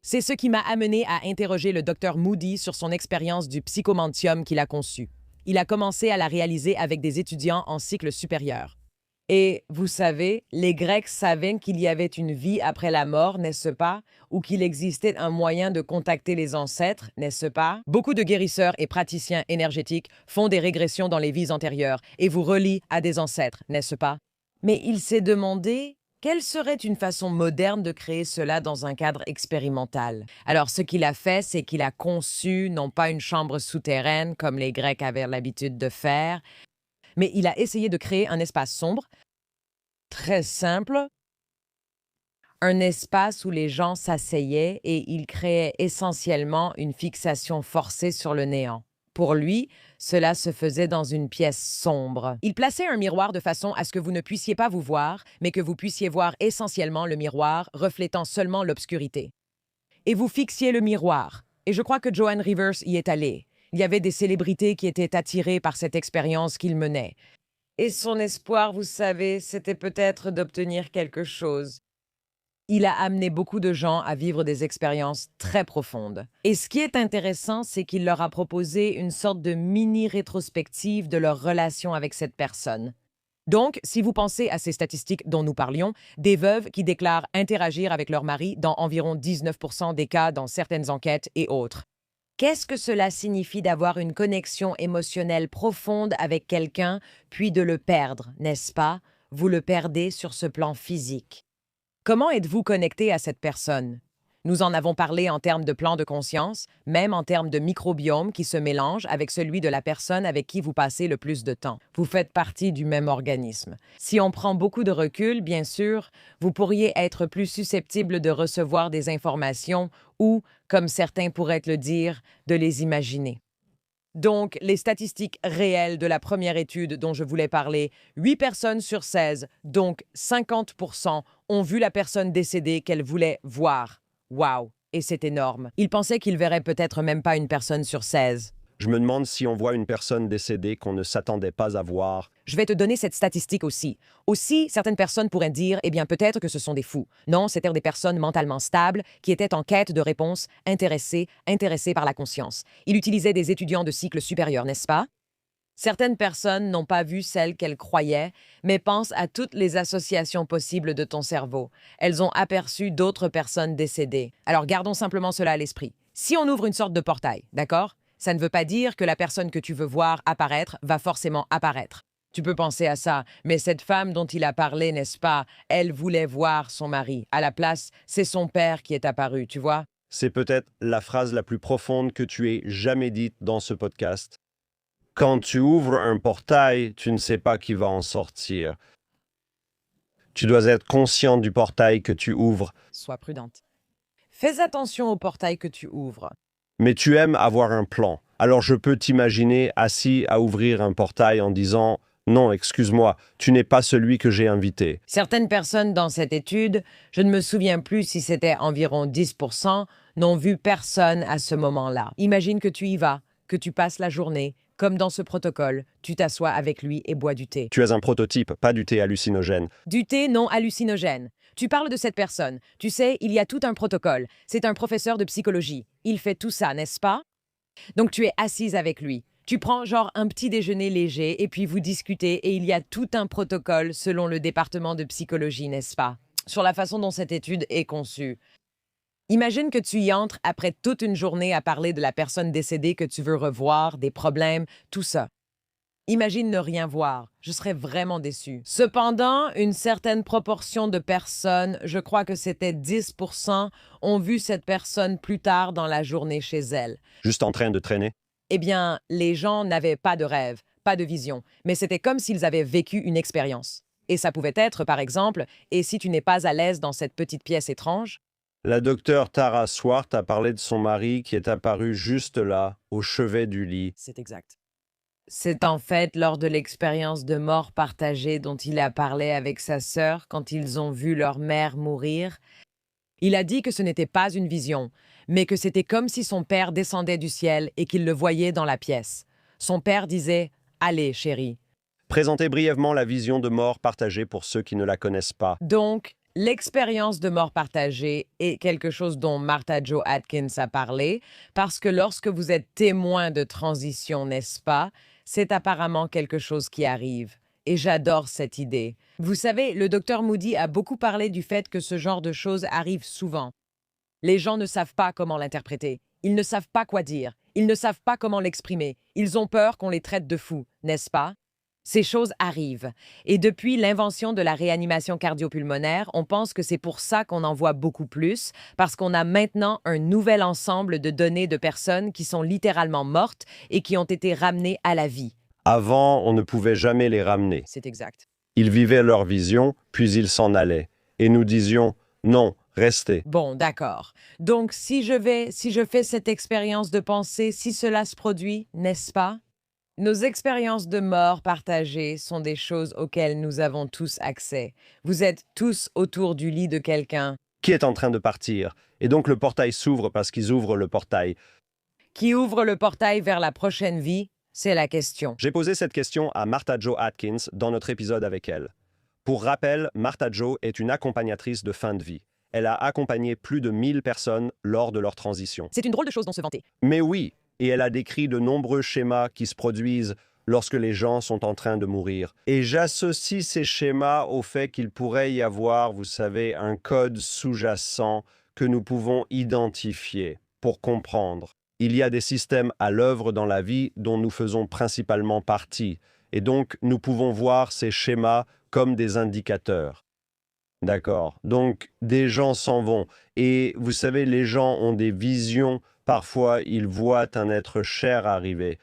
C'est ce qui m'a amené à interroger le Dr Moody sur son expérience du psychomantium qu'il a conçu. Il a commencé à la réaliser avec des étudiants en cycle supérieur. Et, vous savez, les Grecs savaient qu'il y avait une vie après la mort, n'est-ce pas? Ou qu'il existait un moyen de contacter les ancêtres, n'est-ce pas? Beaucoup de guérisseurs et praticiens énergétiques font des régressions dans les vies antérieures et vous relient à des ancêtres, n'est-ce pas? Mais il s'est demandé quelle serait une façon moderne de créer cela dans un cadre expérimental. Alors, ce qu'il a fait, c'est qu'il a conçu non pas une chambre souterraine comme les Grecs avaient l'habitude de faire, mais il a essayé de créer un espace sombre, très simple, un espace où les gens s'asseyaient et il créait essentiellement une fixation forcée sur le néant. Pour lui, cela se faisait dans une pièce sombre. Il plaçait un miroir de façon à ce que vous ne puissiez pas vous voir, mais que vous puissiez voir essentiellement le miroir reflétant seulement l'obscurité. Et vous fixiez le miroir. Et je crois que Joan Rivers y est allé. Il y avait des célébrités qui étaient attirées par cette expérience qu'il menait. Et son espoir, vous savez, c'était peut-être d'obtenir quelque chose. Il a amené beaucoup de gens à vivre des expériences très profondes. Et ce qui est intéressant, c'est qu'il leur a proposé une sorte de mini-rétrospective de leur relation avec cette personne. Donc, si vous pensez à ces statistiques dont nous parlions, des veuves qui déclarent interagir avec leur mari dans environ 19% des cas dans certaines enquêtes et autres. Qu'est-ce que cela signifie d'avoir une connexion émotionnelle profonde avec quelqu'un, puis de le perdre, n'est-ce pas? Vous le perdez sur ce plan physique. Comment êtes-vous connecté à cette personne? Nous en avons parlé en termes de plan de conscience, même en termes de microbiome qui se mélange avec celui de la personne avec qui vous passez le plus de temps. Vous faites partie du même organisme. Si on prend beaucoup de recul, bien sûr, vous pourriez être plus susceptible de recevoir des informations ou, comme certains pourraient le dire, de les imaginer. Donc, les statistiques réelles de la première étude dont je voulais parler, 8 personnes sur 16, donc 50%, ont vu la personne décédée qu'elles voulaient voir. Wow! Et c'est énorme. Ils pensaient qu'ils verraient peut-être même pas une personne sur 16. Je me demande si on voit une personne décédée qu'on ne s'attendait pas à voir. Je vais te donner cette statistique aussi. Aussi, certaines personnes pourraient dire, eh bien, peut-être que ce sont des fous. Non, c'étaient des personnes mentalement stables qui étaient en quête de réponses, intéressées par la conscience. Il utilisait des étudiants de cycle supérieur, n'est-ce pas? Certaines personnes n'ont pas vu celles qu'elles croyaient, mais pensent à toutes les associations possibles de ton cerveau. Elles ont aperçu d'autres personnes décédées. Alors, gardons simplement cela à l'esprit. Si on ouvre une sorte de portail, d'accord? Ça ne veut pas dire que la personne que tu veux voir apparaître va forcément apparaître. Tu peux penser à ça, mais cette femme dont il a parlé, n'est-ce pas, elle voulait voir son mari. À la place, c'est son père qui est apparu, tu vois? C'est peut-être la phrase la plus profonde que tu aies jamais dite dans ce podcast. Quand tu ouvres un portail, tu ne sais pas qui va en sortir. Tu dois être conscient du portail que tu ouvres. Sois prudente. Fais attention au portail que tu ouvres. Mais tu aimes avoir un plan. Alors je peux t'imaginer assis à ouvrir un portail en disant « Non, excuse-moi, tu n'es pas celui que j'ai invité. » Certaines personnes dans cette étude, je ne me souviens plus si c'était environ 10%, n'ont vu personne à ce moment-là. Imagine que tu y vas, que tu passes la journée, comme dans ce protocole, tu t'assois avec lui et bois du thé. Tu es un prototype, pas du thé hallucinogène. Du thé non hallucinogène. Tu parles de cette personne. Tu sais, il y a tout un protocole. C'est un professeur de psychologie. Il fait tout ça, n'est-ce pas? Donc tu es assise avec lui. Tu prends genre un petit déjeuner léger et puis vous discutez et il y a tout un protocole selon le département de psychologie, n'est-ce pas? Sur la façon dont cette étude est conçue. Imagine que tu y entres après toute une journée à parler de la personne décédée que tu veux revoir, des problèmes, tout ça. Imagine ne rien voir. Je serais vraiment déçue. Cependant, une certaine proportion de personnes, je crois que c'était 10%, ont vu cette personne plus tard dans la journée chez elle. Juste en train de traîner. Eh bien, les gens n'avaient pas de rêve, pas de vision, mais c'était comme s'ils avaient vécu une expérience. Et ça pouvait être, par exemple, « Et si tu n'es pas à l'aise dans cette petite pièce étrange ?» La docteure Tara Swart a parlé de son mari qui est apparu juste là, au chevet du lit. C'est exact. C'est en fait lors de l'expérience de mort partagée dont il a parlé avec sa sœur quand ils ont vu leur mère mourir. Il a dit que ce n'était pas une vision, mais que c'était comme si son père descendait du ciel et qu'il le voyait dans la pièce. Son père disait « Allez, chérie ». Présentez brièvement la vision de mort partagée pour ceux qui ne la connaissent pas. Donc, l'expérience de mort partagée est quelque chose dont Martha Jo Atkins a parlé, parce que lorsque vous êtes témoin de transition, n'est-ce pas, c'est apparemment quelque chose qui arrive. Et j'adore cette idée. Vous savez, le docteur Moody a beaucoup parlé du fait que ce genre de choses arrive souvent. Les gens ne savent pas comment l'interpréter. Ils ne savent pas quoi dire. Ils ne savent pas comment l'exprimer. Ils ont peur qu'on les traite de fous, n'est-ce pas? Ces choses arrivent. Et depuis l'invention de la réanimation cardiopulmonaire, on pense que c'est pour ça qu'on en voit beaucoup plus, parce qu'on a maintenant un nouvel ensemble de données de personnes qui sont littéralement mortes et qui ont été ramenées à la vie. Avant, on ne pouvait jamais les ramener. C'est exact. Ils vivaient leur vision, puis ils s'en allaient. Et nous disions « Non, restez ». Bon, d'accord. Donc, si je fais cette expérience de pensée, si cela se produit, n'est-ce pas? Nos expériences de mort partagées sont des choses auxquelles nous avons tous accès. Vous êtes tous autour du lit de quelqu'un Qui est en train de partir? Et donc le portail s'ouvre parce qu'ils ouvrent le portail. qui ouvre le portail vers la prochaine vie, c'est la question. J'ai posé cette question à Martha Jo Atkins dans notre épisode avec elle. Pour rappel, Martha Jo est une accompagnatrice de fin de vie. Elle a accompagné plus de 1000 personnes lors de leur transition. C'est une drôle de chose dont se vanter. Mais oui, et elle a décrit de nombreux schémas qui se produisent lorsque les gens sont en train de mourir. Et j'associe ces schémas au fait qu'il pourrait y avoir, vous savez, un code sous-jacent que nous pouvons identifier pour comprendre. Il y a des systèmes à l'œuvre dans la vie dont nous faisons principalement partie. Et donc, nous pouvons voir ces schémas comme des indicateurs. D'accord. Donc, des gens s'en vont. Et vous savez, les gens ont des visions. Parfois, ils voient un être cher arriver.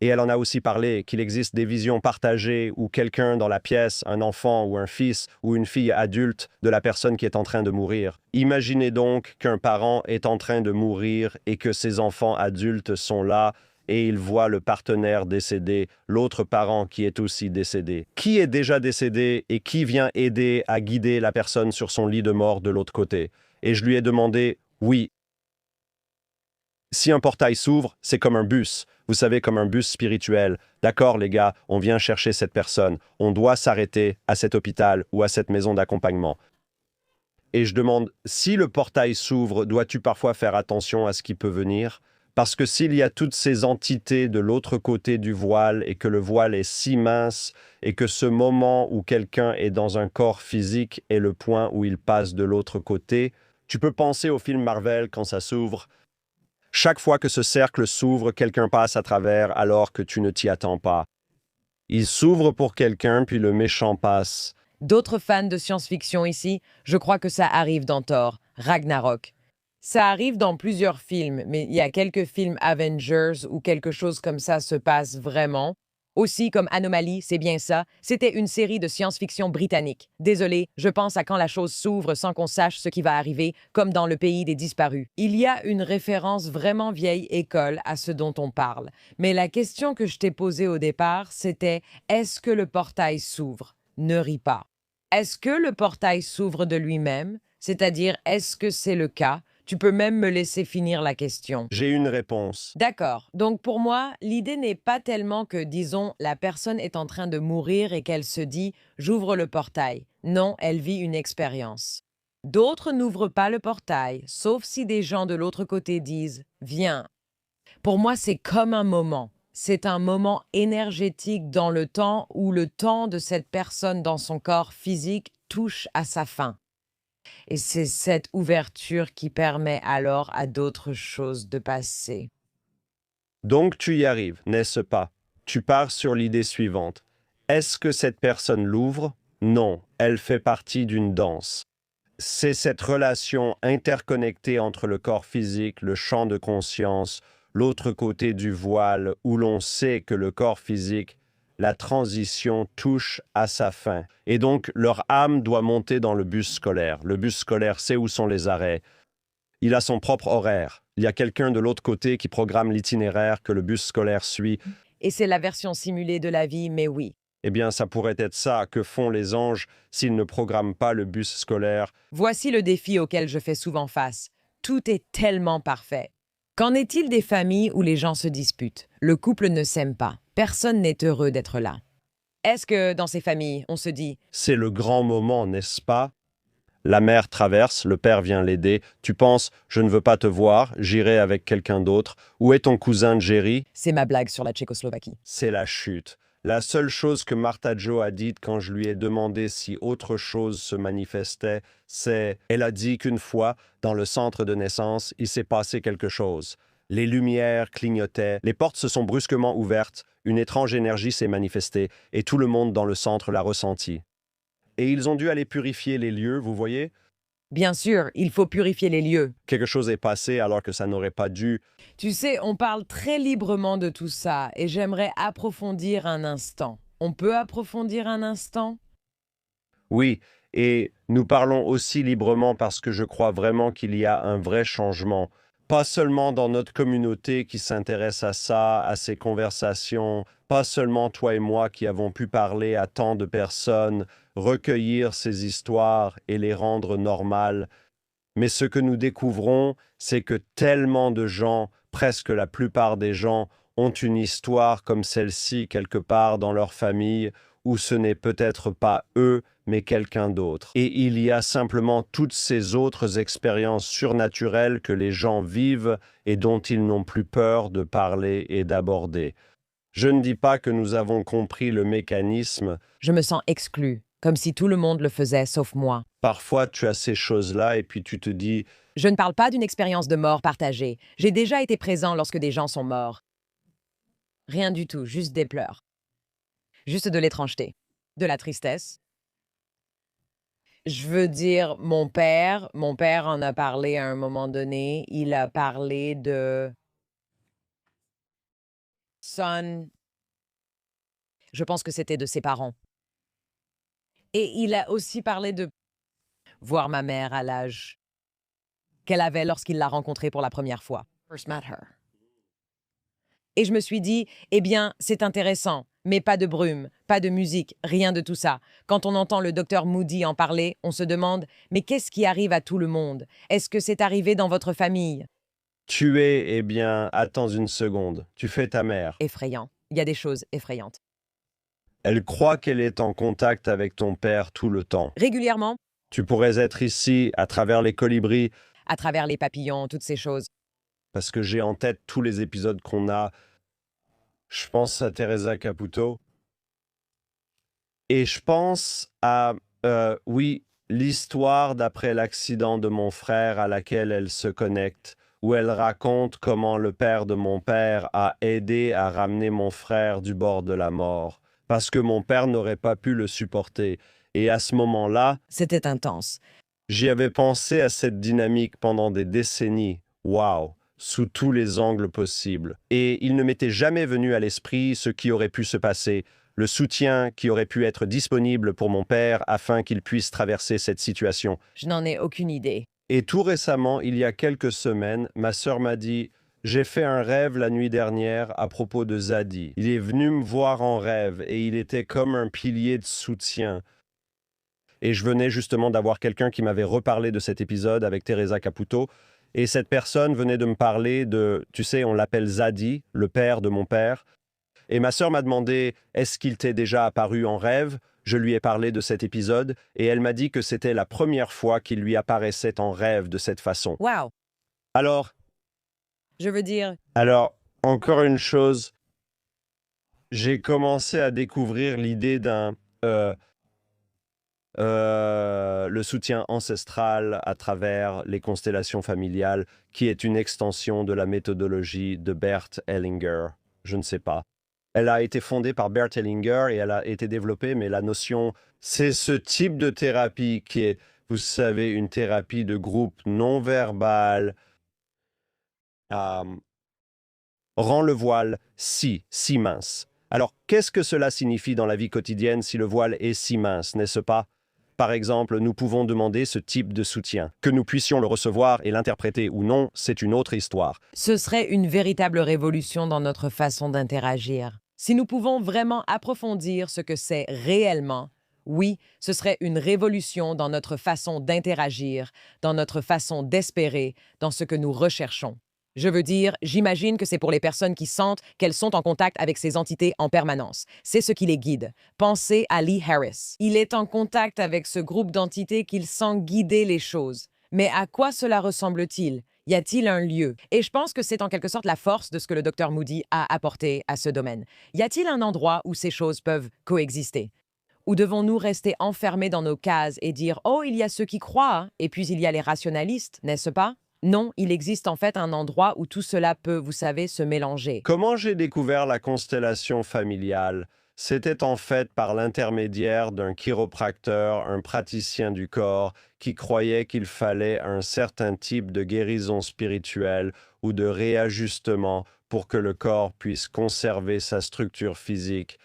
Et elle en a aussi parlé qu'il existe des visions partagées où quelqu'un dans la pièce, un enfant ou un fils ou une fille adulte de la personne qui est en train de mourir. Imaginez donc qu'un parent est en train de mourir et que ses enfants adultes sont là et ils voient le partenaire décédé, l'autre parent qui est aussi décédé. Qui est déjà décédé et qui vient aider à guider la personne sur son lit de mort de l'autre côté? Et je lui ai demandé, oui. Si un portail s'ouvre, c'est comme un bus. Vous savez, comme un bus spirituel. D'accord, les gars, on vient chercher cette personne. On doit s'arrêter à cet hôpital ou à cette maison d'accompagnement. Et je demande, si le portail s'ouvre, dois-tu parfois faire attention à ce qui peut venir? Parce que s'il y a toutes ces entités de l'autre côté du voile et que le voile est si mince et que ce moment où quelqu'un est dans un corps physique est le point où il passe de l'autre côté, tu peux penser au film Marvel quand ça s'ouvre. Chaque fois que ce cercle s'ouvre, quelqu'un passe à travers alors que tu ne t'y attends pas. Il s'ouvre pour quelqu'un, puis le méchant passe. D'autres fans de science-fiction ici, je crois que ça arrive dans Thor, Ragnarok. Ça arrive dans plusieurs films, mais il y a quelques films Avengers où quelque chose comme ça se passe vraiment. Aussi comme Anomaly, c'est bien ça, c'était une série de science-fiction britannique. Désolé, je pense à quand la chose s'ouvre sans qu'on sache ce qui va arriver, comme dans Le Pays des Disparus. Il y a une référence vraiment vieille école à ce dont on parle. Mais la question que je t'ai posée au départ, c'était « Est-ce que le portail s'ouvre ?» Ne ris pas. Est-ce que le portail s'ouvre de lui-même? C'est-à-dire, est-ce que c'est le cas? Tu peux même me laisser finir la question. J'ai une réponse. D'accord. Donc pour moi, l'idée n'est pas tellement que, disons, la personne est en train de mourir et qu'elle se dit « j'ouvre le portail ». Non, elle vit une expérience. D'autres n'ouvrent pas le portail, sauf si des gens de l'autre côté disent « viens ». Pour moi, c'est comme un moment. C'est un moment énergétique dans le temps où le temps de cette personne dans son corps physique touche à sa fin. Et c'est cette ouverture qui permet alors à d'autres choses de passer. Donc tu y arrives, n'est-ce pas? Tu pars sur l'idée suivante. Est-ce que cette personne l'ouvre? Non, elle fait partie d'une danse. C'est cette relation interconnectée entre le corps physique, le champ de conscience, l'autre côté du voile, où l'on sait que le corps physique la transition touche à sa fin. Et donc, leur âme doit monter dans le bus scolaire. Le bus scolaire sait où sont les arrêts. Il a son propre horaire. Il y a quelqu'un de l'autre côté qui programme l'itinéraire que le bus scolaire suit. Et c'est la version simulée de la vie, mais oui. Eh bien, ça pourrait être ça que font les anges s'ils ne programment pas le bus scolaire. Voici le défi auquel je fais souvent face. Tout est tellement parfait. Qu'en est-il des familles où les gens se disputent? Le couple ne s'aime pas. Personne n'est heureux d'être là. Est-ce que dans ces familles, on se dit C'est le grand moment, n'est-ce pas? La mère traverse, le père vient l'aider. Tu penses, je ne veux pas te voir, j'irai avec quelqu'un d'autre. Où est ton cousin Jerry? c'est ma blague sur la Tchécoslovaquie? C'est la chute. La seule chose que Martha Jo a dite quand je lui ai demandé si autre chose se manifestait, c'est elle a dit qu'une fois, dans le centre de naissance, il s'est passé quelque chose. Les lumières clignotaient, les portes se sont brusquement ouvertes, une étrange énergie s'est manifestée, et tout le monde dans le centre l'a ressenti. Et ils ont dû aller purifier les lieux, vous voyez? Bien sûr, il faut purifier les lieux. Quelque chose est passé alors que ça n'aurait pas dû. Tu sais, on parle très librement de tout ça et j'aimerais approfondir un instant. On peut approfondir un instant? Oui, et nous parlons aussi librement parce que je crois vraiment qu'il y a un vrai changement. Pas seulement dans notre communauté qui s'intéresse à ça, à ces conversations, pas seulement toi et moi qui avons pu parler à tant de personnes, recueillir ces histoires et les rendre normales, mais ce que nous découvrons, c'est que tellement de gens, presque la plupart des gens, ont une histoire comme celle-ci quelque part dans leur famille, où ce n'est peut-être pas eux, mais quelqu'un d'autre. Et il y a simplement toutes ces autres expériences surnaturelles que les gens vivent et dont ils n'ont plus peur de parler et d'aborder. Je ne dis pas que nous avons compris le mécanisme. Je me sens exclue, comme si tout le monde le faisait sauf moi. Parfois, tu as ces choses-là et puis tu te dis Je ne parle pas d'une expérience de mort partagée. J'ai déjà été présent lorsque des gens sont morts. Rien du tout, juste des pleurs. Juste de l'étrangeté, de la tristesse. Je veux dire, mon père en a parlé à un moment donné. Il a parlé de son. Je pense que c'était de ses parents. Et il a aussi parlé de voir ma mère à l'âge qu'elle avait lorsqu'il l'a rencontrée pour la première fois. First met her. Et je me suis dit, eh bien, c'est intéressant, mais pas de brume, pas de musique, rien de tout ça. Quand on entend le docteur Moody en parler, on se demande, mais qu'est-ce qui arrive à tout le monde? Est-ce que c'est arrivé dans votre famille? tuer, eh bien, attends une seconde, tu fais ta mère. Effrayant. Il y a des choses effrayantes. Elle croit qu'elle est en contact avec ton père tout le temps. Régulièrement, Tu pourrais être ici, à travers les colibris, à travers les papillons, toutes ces choses. parce que j'ai en tête tous les épisodes qu'on a. Je pense à Teresa Caputo. Et je pense à, oui, l'histoire d'après l'accident de mon frère à laquelle elle se connecte, où elle raconte comment le père de mon père a aidé à ramener mon frère du bord de la mort, parce que mon père n'aurait pas pu le supporter. Et à ce moment-là, C'était intense. j'y avais pensé à cette dynamique pendant des décennies. Waouh! Sous tous les angles possibles. Et il ne m'était jamais venu à l'esprit ce qui aurait pu se passer, le soutien qui aurait pu être disponible pour mon père afin qu'il puisse traverser cette situation. Je n'en ai aucune idée. Et tout récemment, il y a quelques semaines, ma sœur m'a dit « J'ai fait un rêve la nuit dernière à propos de Zadie. Il est venu me voir en rêve et il était comme un pilier de soutien. » Et je venais justement d'avoir quelqu'un qui m'avait reparlé de cet épisode avec Teresa Caputo. Et cette personne venait de me parler de, tu sais, on l'appelle Zadie, le père de mon père. Et ma sœur m'a demandé, est-ce qu'il t'est déjà apparu en rêve? Je lui ai parlé de cet épisode et elle m'a dit que c'était la première fois qu'il lui apparaissait en rêve de cette façon. Wow! Alors, Je veux dire, encore une chose, j'ai commencé à découvrir l'idée d'un le soutien ancestral à travers les constellations familiales, qui est une extension de la méthodologie de Bert Hellinger. Je ne sais pas. Elle a été fondée par Bert Hellinger et elle a été développée, mais la notion, c'est ce type de thérapie qui est, vous savez, une thérapie de groupe non verbale, rend le voile si mince. Alors, qu'est-ce que cela signifie dans la vie quotidienne si le voile est si mince, n'est-ce pas? Par exemple, nous pouvons demander ce type de soutien. Que nous puissions le recevoir et l'interpréter ou non, c'est une autre histoire. Ce serait une véritable révolution dans notre façon d'interagir. Si nous pouvons vraiment approfondir ce que c'est réellement, oui, ce serait une révolution dans notre façon d'interagir, dans notre façon d'espérer, dans ce que nous recherchons. Je veux dire, j'imagine que c'est pour les personnes qui sentent qu'elles sont en contact avec ces entités en permanence. C'est ce qui les guide. Pensez à Lee Harris. Il est en contact avec ce groupe d'entités qu'il sent guider les choses. Mais à quoi cela ressemble-t-il? Y a-t-il un lieu? Et je pense que c'est en quelque sorte la force de ce que le Dr Moody a apporté à ce domaine. Y a-t-il un endroit où ces choses peuvent coexister? Ou devons-nous rester enfermés dans nos cases et dire « Oh, il y a ceux qui croient, et puis il y a les rationalistes, n'est-ce pas ?» Non, il existe en fait un endroit où tout cela peut, vous savez, se mélanger. Comment j'ai découvert la constellation familiale? C'était en fait par l'intermédiaire d'un chiropracteur, un praticien du corps, qui croyait qu'il fallait un certain type de guérison spirituelle ou de réajustement pour que le corps puisse conserver sa structure physique.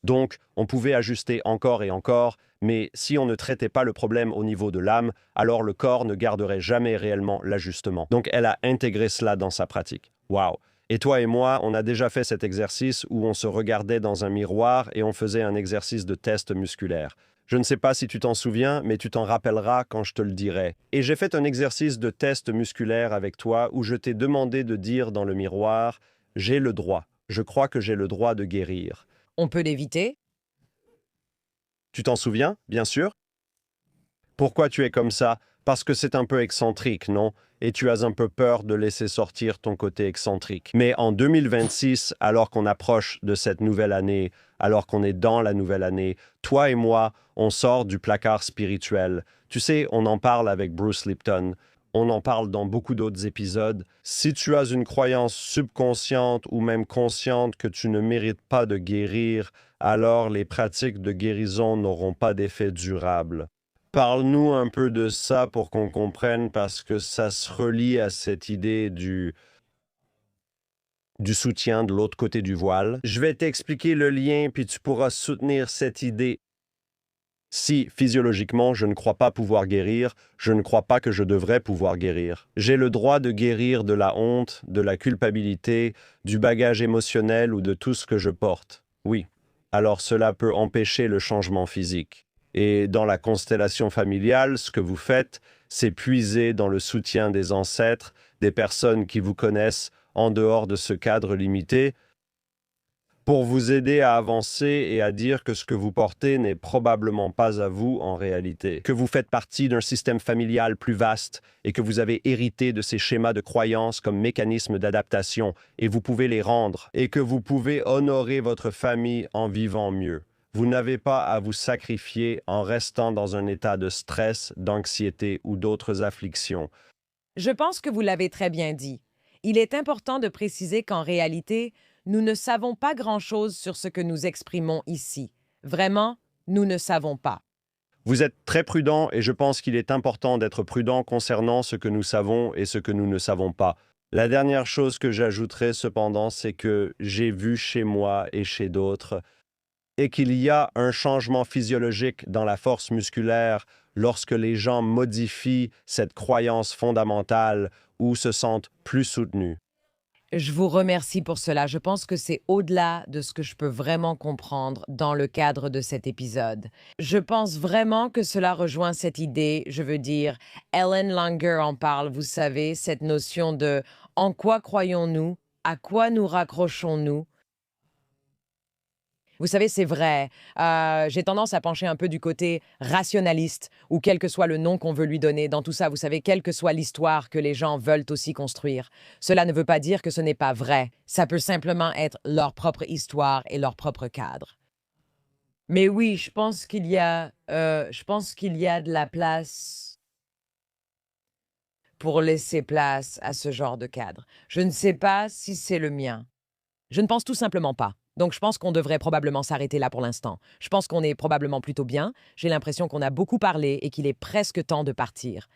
Donc, on pouvait ajuster encore et encore, mais si on ne traitait pas le problème au niveau de l'âme, alors le corps ne garderait jamais réellement l'ajustement. Donc, elle a intégré cela dans sa pratique. Waouh! Et toi et moi, on a déjà fait cet exercice où on se regardait dans un miroir et on faisait un exercice de test musculaire. Je ne sais pas si tu t'en souviens, mais tu t'en rappelleras quand je te le dirai. Et j'ai fait un exercice de test musculaire avec toi où je t'ai demandé de dire dans le miroir « J'ai le droit. Je crois que j'ai le droit de guérir. » On peut l'éviter? Tu t'en souviens, bien sûr? Pourquoi tu es comme ça? Parce que c'est un peu excentrique, non? Et tu as un peu peur de laisser sortir ton côté excentrique. Mais en 2026, alors qu'on approche de cette nouvelle année, alors qu'on est dans la nouvelle année, toi et moi, on sort du placard spirituel. Tu sais, on en parle avec Bruce Lipton. On en parle dans beaucoup d'autres épisodes. Si tu as une croyance subconsciente ou même consciente que tu ne mérites pas de guérir, alors les pratiques de guérison n'auront pas d'effet durable. Parle-nous un peu de ça pour qu'on comprenne, parce que ça se relie à cette idée du soutien de l'autre côté du voile. Je vais t'expliquer le lien, puis tu pourras soutenir cette idée. Si, physiologiquement, je ne crois pas pouvoir guérir, je ne crois pas que je devrais pouvoir guérir. J'ai le droit de guérir de la honte, de la culpabilité, du bagage émotionnel ou de tout ce que je porte. Oui. Alors cela peut empêcher le changement physique. Et dans la constellation familiale, ce que vous faites, c'est puiser dans le soutien des ancêtres, des personnes qui vous connaissent en dehors de ce cadre limité, pour vous aider à avancer et à dire que ce que vous portez n'est probablement pas à vous en réalité, que vous faites partie d'un système familial plus vaste et que vous avez hérité de ces schémas de croyances comme mécanismes d'adaptation et vous pouvez les rendre et que vous pouvez honorer votre famille en vivant mieux. Vous n'avez pas à vous sacrifier en restant dans un état de stress, d'anxiété ou d'autres afflictions. Je pense que vous l'avez très bien dit. Il est important de préciser qu'en réalité, nous ne savons pas grand-chose sur ce que nous exprimons ici. Vraiment, nous ne savons pas. Vous êtes très prudent et je pense qu'il est important d'être prudent concernant ce que nous savons et ce que nous ne savons pas. La dernière chose que j'ajouterai cependant, c'est que j'ai vu chez moi et chez d'autres et qu'il y a un changement physiologique dans la force musculaire lorsque les gens modifient cette croyance fondamentale ou se sentent plus soutenus. Je vous remercie pour cela. Je pense que c'est au-delà de ce que je peux vraiment comprendre dans le cadre de cet épisode. Je pense vraiment que cela rejoint cette idée, je veux dire, Ellen Langer en parle, vous savez, cette notion de « en quoi croyons-nous? À quoi nous raccrochons-nous ?» Vous savez, c'est vrai. J'ai tendance à pencher un peu du côté rationaliste, ou quel que soit le nom qu'on veut lui donner. Dans tout ça, vous savez, quelle que soit l'histoire que les gens veulent aussi construire. Cela ne veut pas dire que ce n'est pas vrai. Ça peut simplement être leur propre histoire et leur propre cadre. Mais oui, je pense qu'il y a de la place pour laisser place à ce genre de cadre. Je ne sais pas si c'est le mien. Je ne pense tout simplement pas. Donc, je pense qu'on devrait probablement s'arrêter là pour l'instant. Je pense qu'on est probablement plutôt bien. J'ai l'impression qu'on a beaucoup parlé et qu'il est presque temps de partir.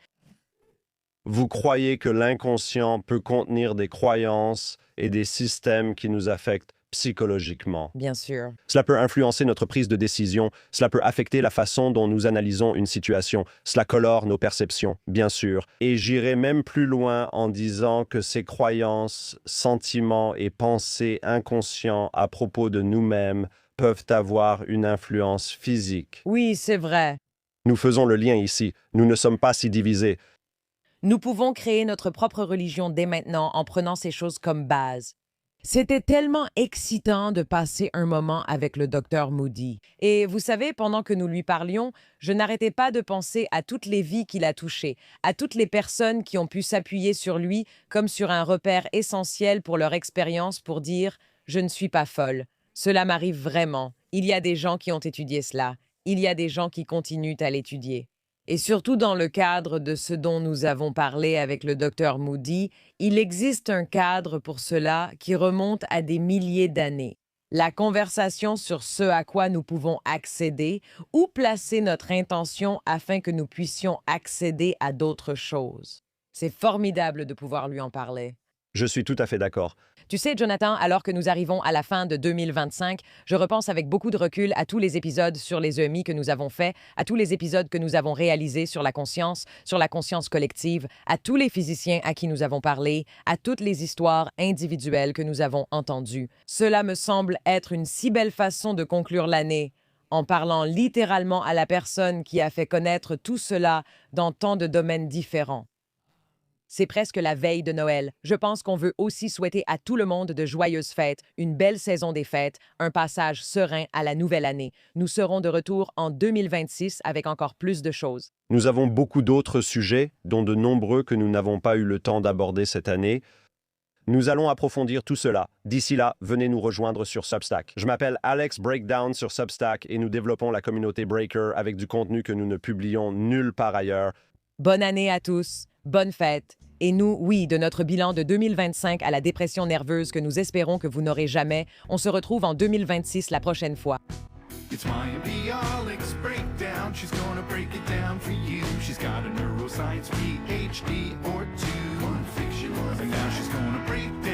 Vous croyez que l'inconscient peut contenir des croyances et des systèmes qui nous affectent psychologiquement. Bien sûr. Cela peut influencer notre prise de décision, cela peut affecter la façon dont nous analysons une situation, cela colore nos perceptions, bien sûr. Et j'irai même plus loin en disant que ces croyances, sentiments et pensées inconscients à propos de nous-mêmes peuvent avoir une influence physique. Oui, c'est vrai. Nous faisons le lien ici, nous ne sommes pas si divisés. Nous pouvons créer notre propre religion dès maintenant en prenant ces choses comme base. C'était tellement excitant de passer un moment avec le docteur Moody. Et vous savez, pendant que nous lui parlions, je n'arrêtais pas de penser à toutes les vies qu'il a touchées, à toutes les personnes qui ont pu s'appuyer sur lui comme sur un repère essentiel pour leur expérience pour dire « Je ne suis pas folle. Cela m'arrive vraiment. Il y a des gens qui ont étudié cela. Il y a des gens qui continuent à l'étudier. » Et surtout dans le cadre de ce dont nous avons parlé avec le docteur Moody, il existe un cadre pour cela qui remonte à des milliers d'années. La conversation sur ce à quoi nous pouvons accéder ou placer notre intention afin que nous puissions accéder à d'autres choses. C'est formidable de pouvoir lui en parler. Je suis tout à fait d'accord. Tu sais, Jonathan, alors que nous arrivons à la fin de 2025, je repense avec beaucoup de recul à tous les épisodes sur les EMI que nous avons faits, à tous les épisodes que nous avons réalisés sur la conscience collective, à tous les physiciens à qui nous avons parlé, à toutes les histoires individuelles que nous avons entendues. Cela me semble être une si belle façon de conclure l'année, en parlant littéralement à la personne qui a fait connaître tout cela dans tant de domaines différents. C'est presque la veille de Noël. Je pense qu'on veut aussi souhaiter à tout le monde de joyeuses fêtes, une belle saison des fêtes, un passage serein à la nouvelle année. Nous serons de retour en 2026 avec encore plus de choses. Nous avons beaucoup d'autres sujets, dont de nombreux que nous n'avons pas eu le temps d'aborder cette année. Nous allons approfondir tout cela. D'ici là, venez nous rejoindre sur Substack. Je m'appelle Alex Breakdown sur Substack et nous développons la communauté Breaker avec du contenu que nous ne publions nulle part ailleurs. Bonne année à tous, bonne fête. Et nous, oui, de notre bilan de 2025 à la dépression nerveuse que nous espérons que vous n'aurez jamais, on se retrouve en 2026 la prochaine fois. It's Maya B. Alex Breakdown. She's gonna break it down for you. She's got a neuroscience PhD or two. One fiction, and now she's gonna break down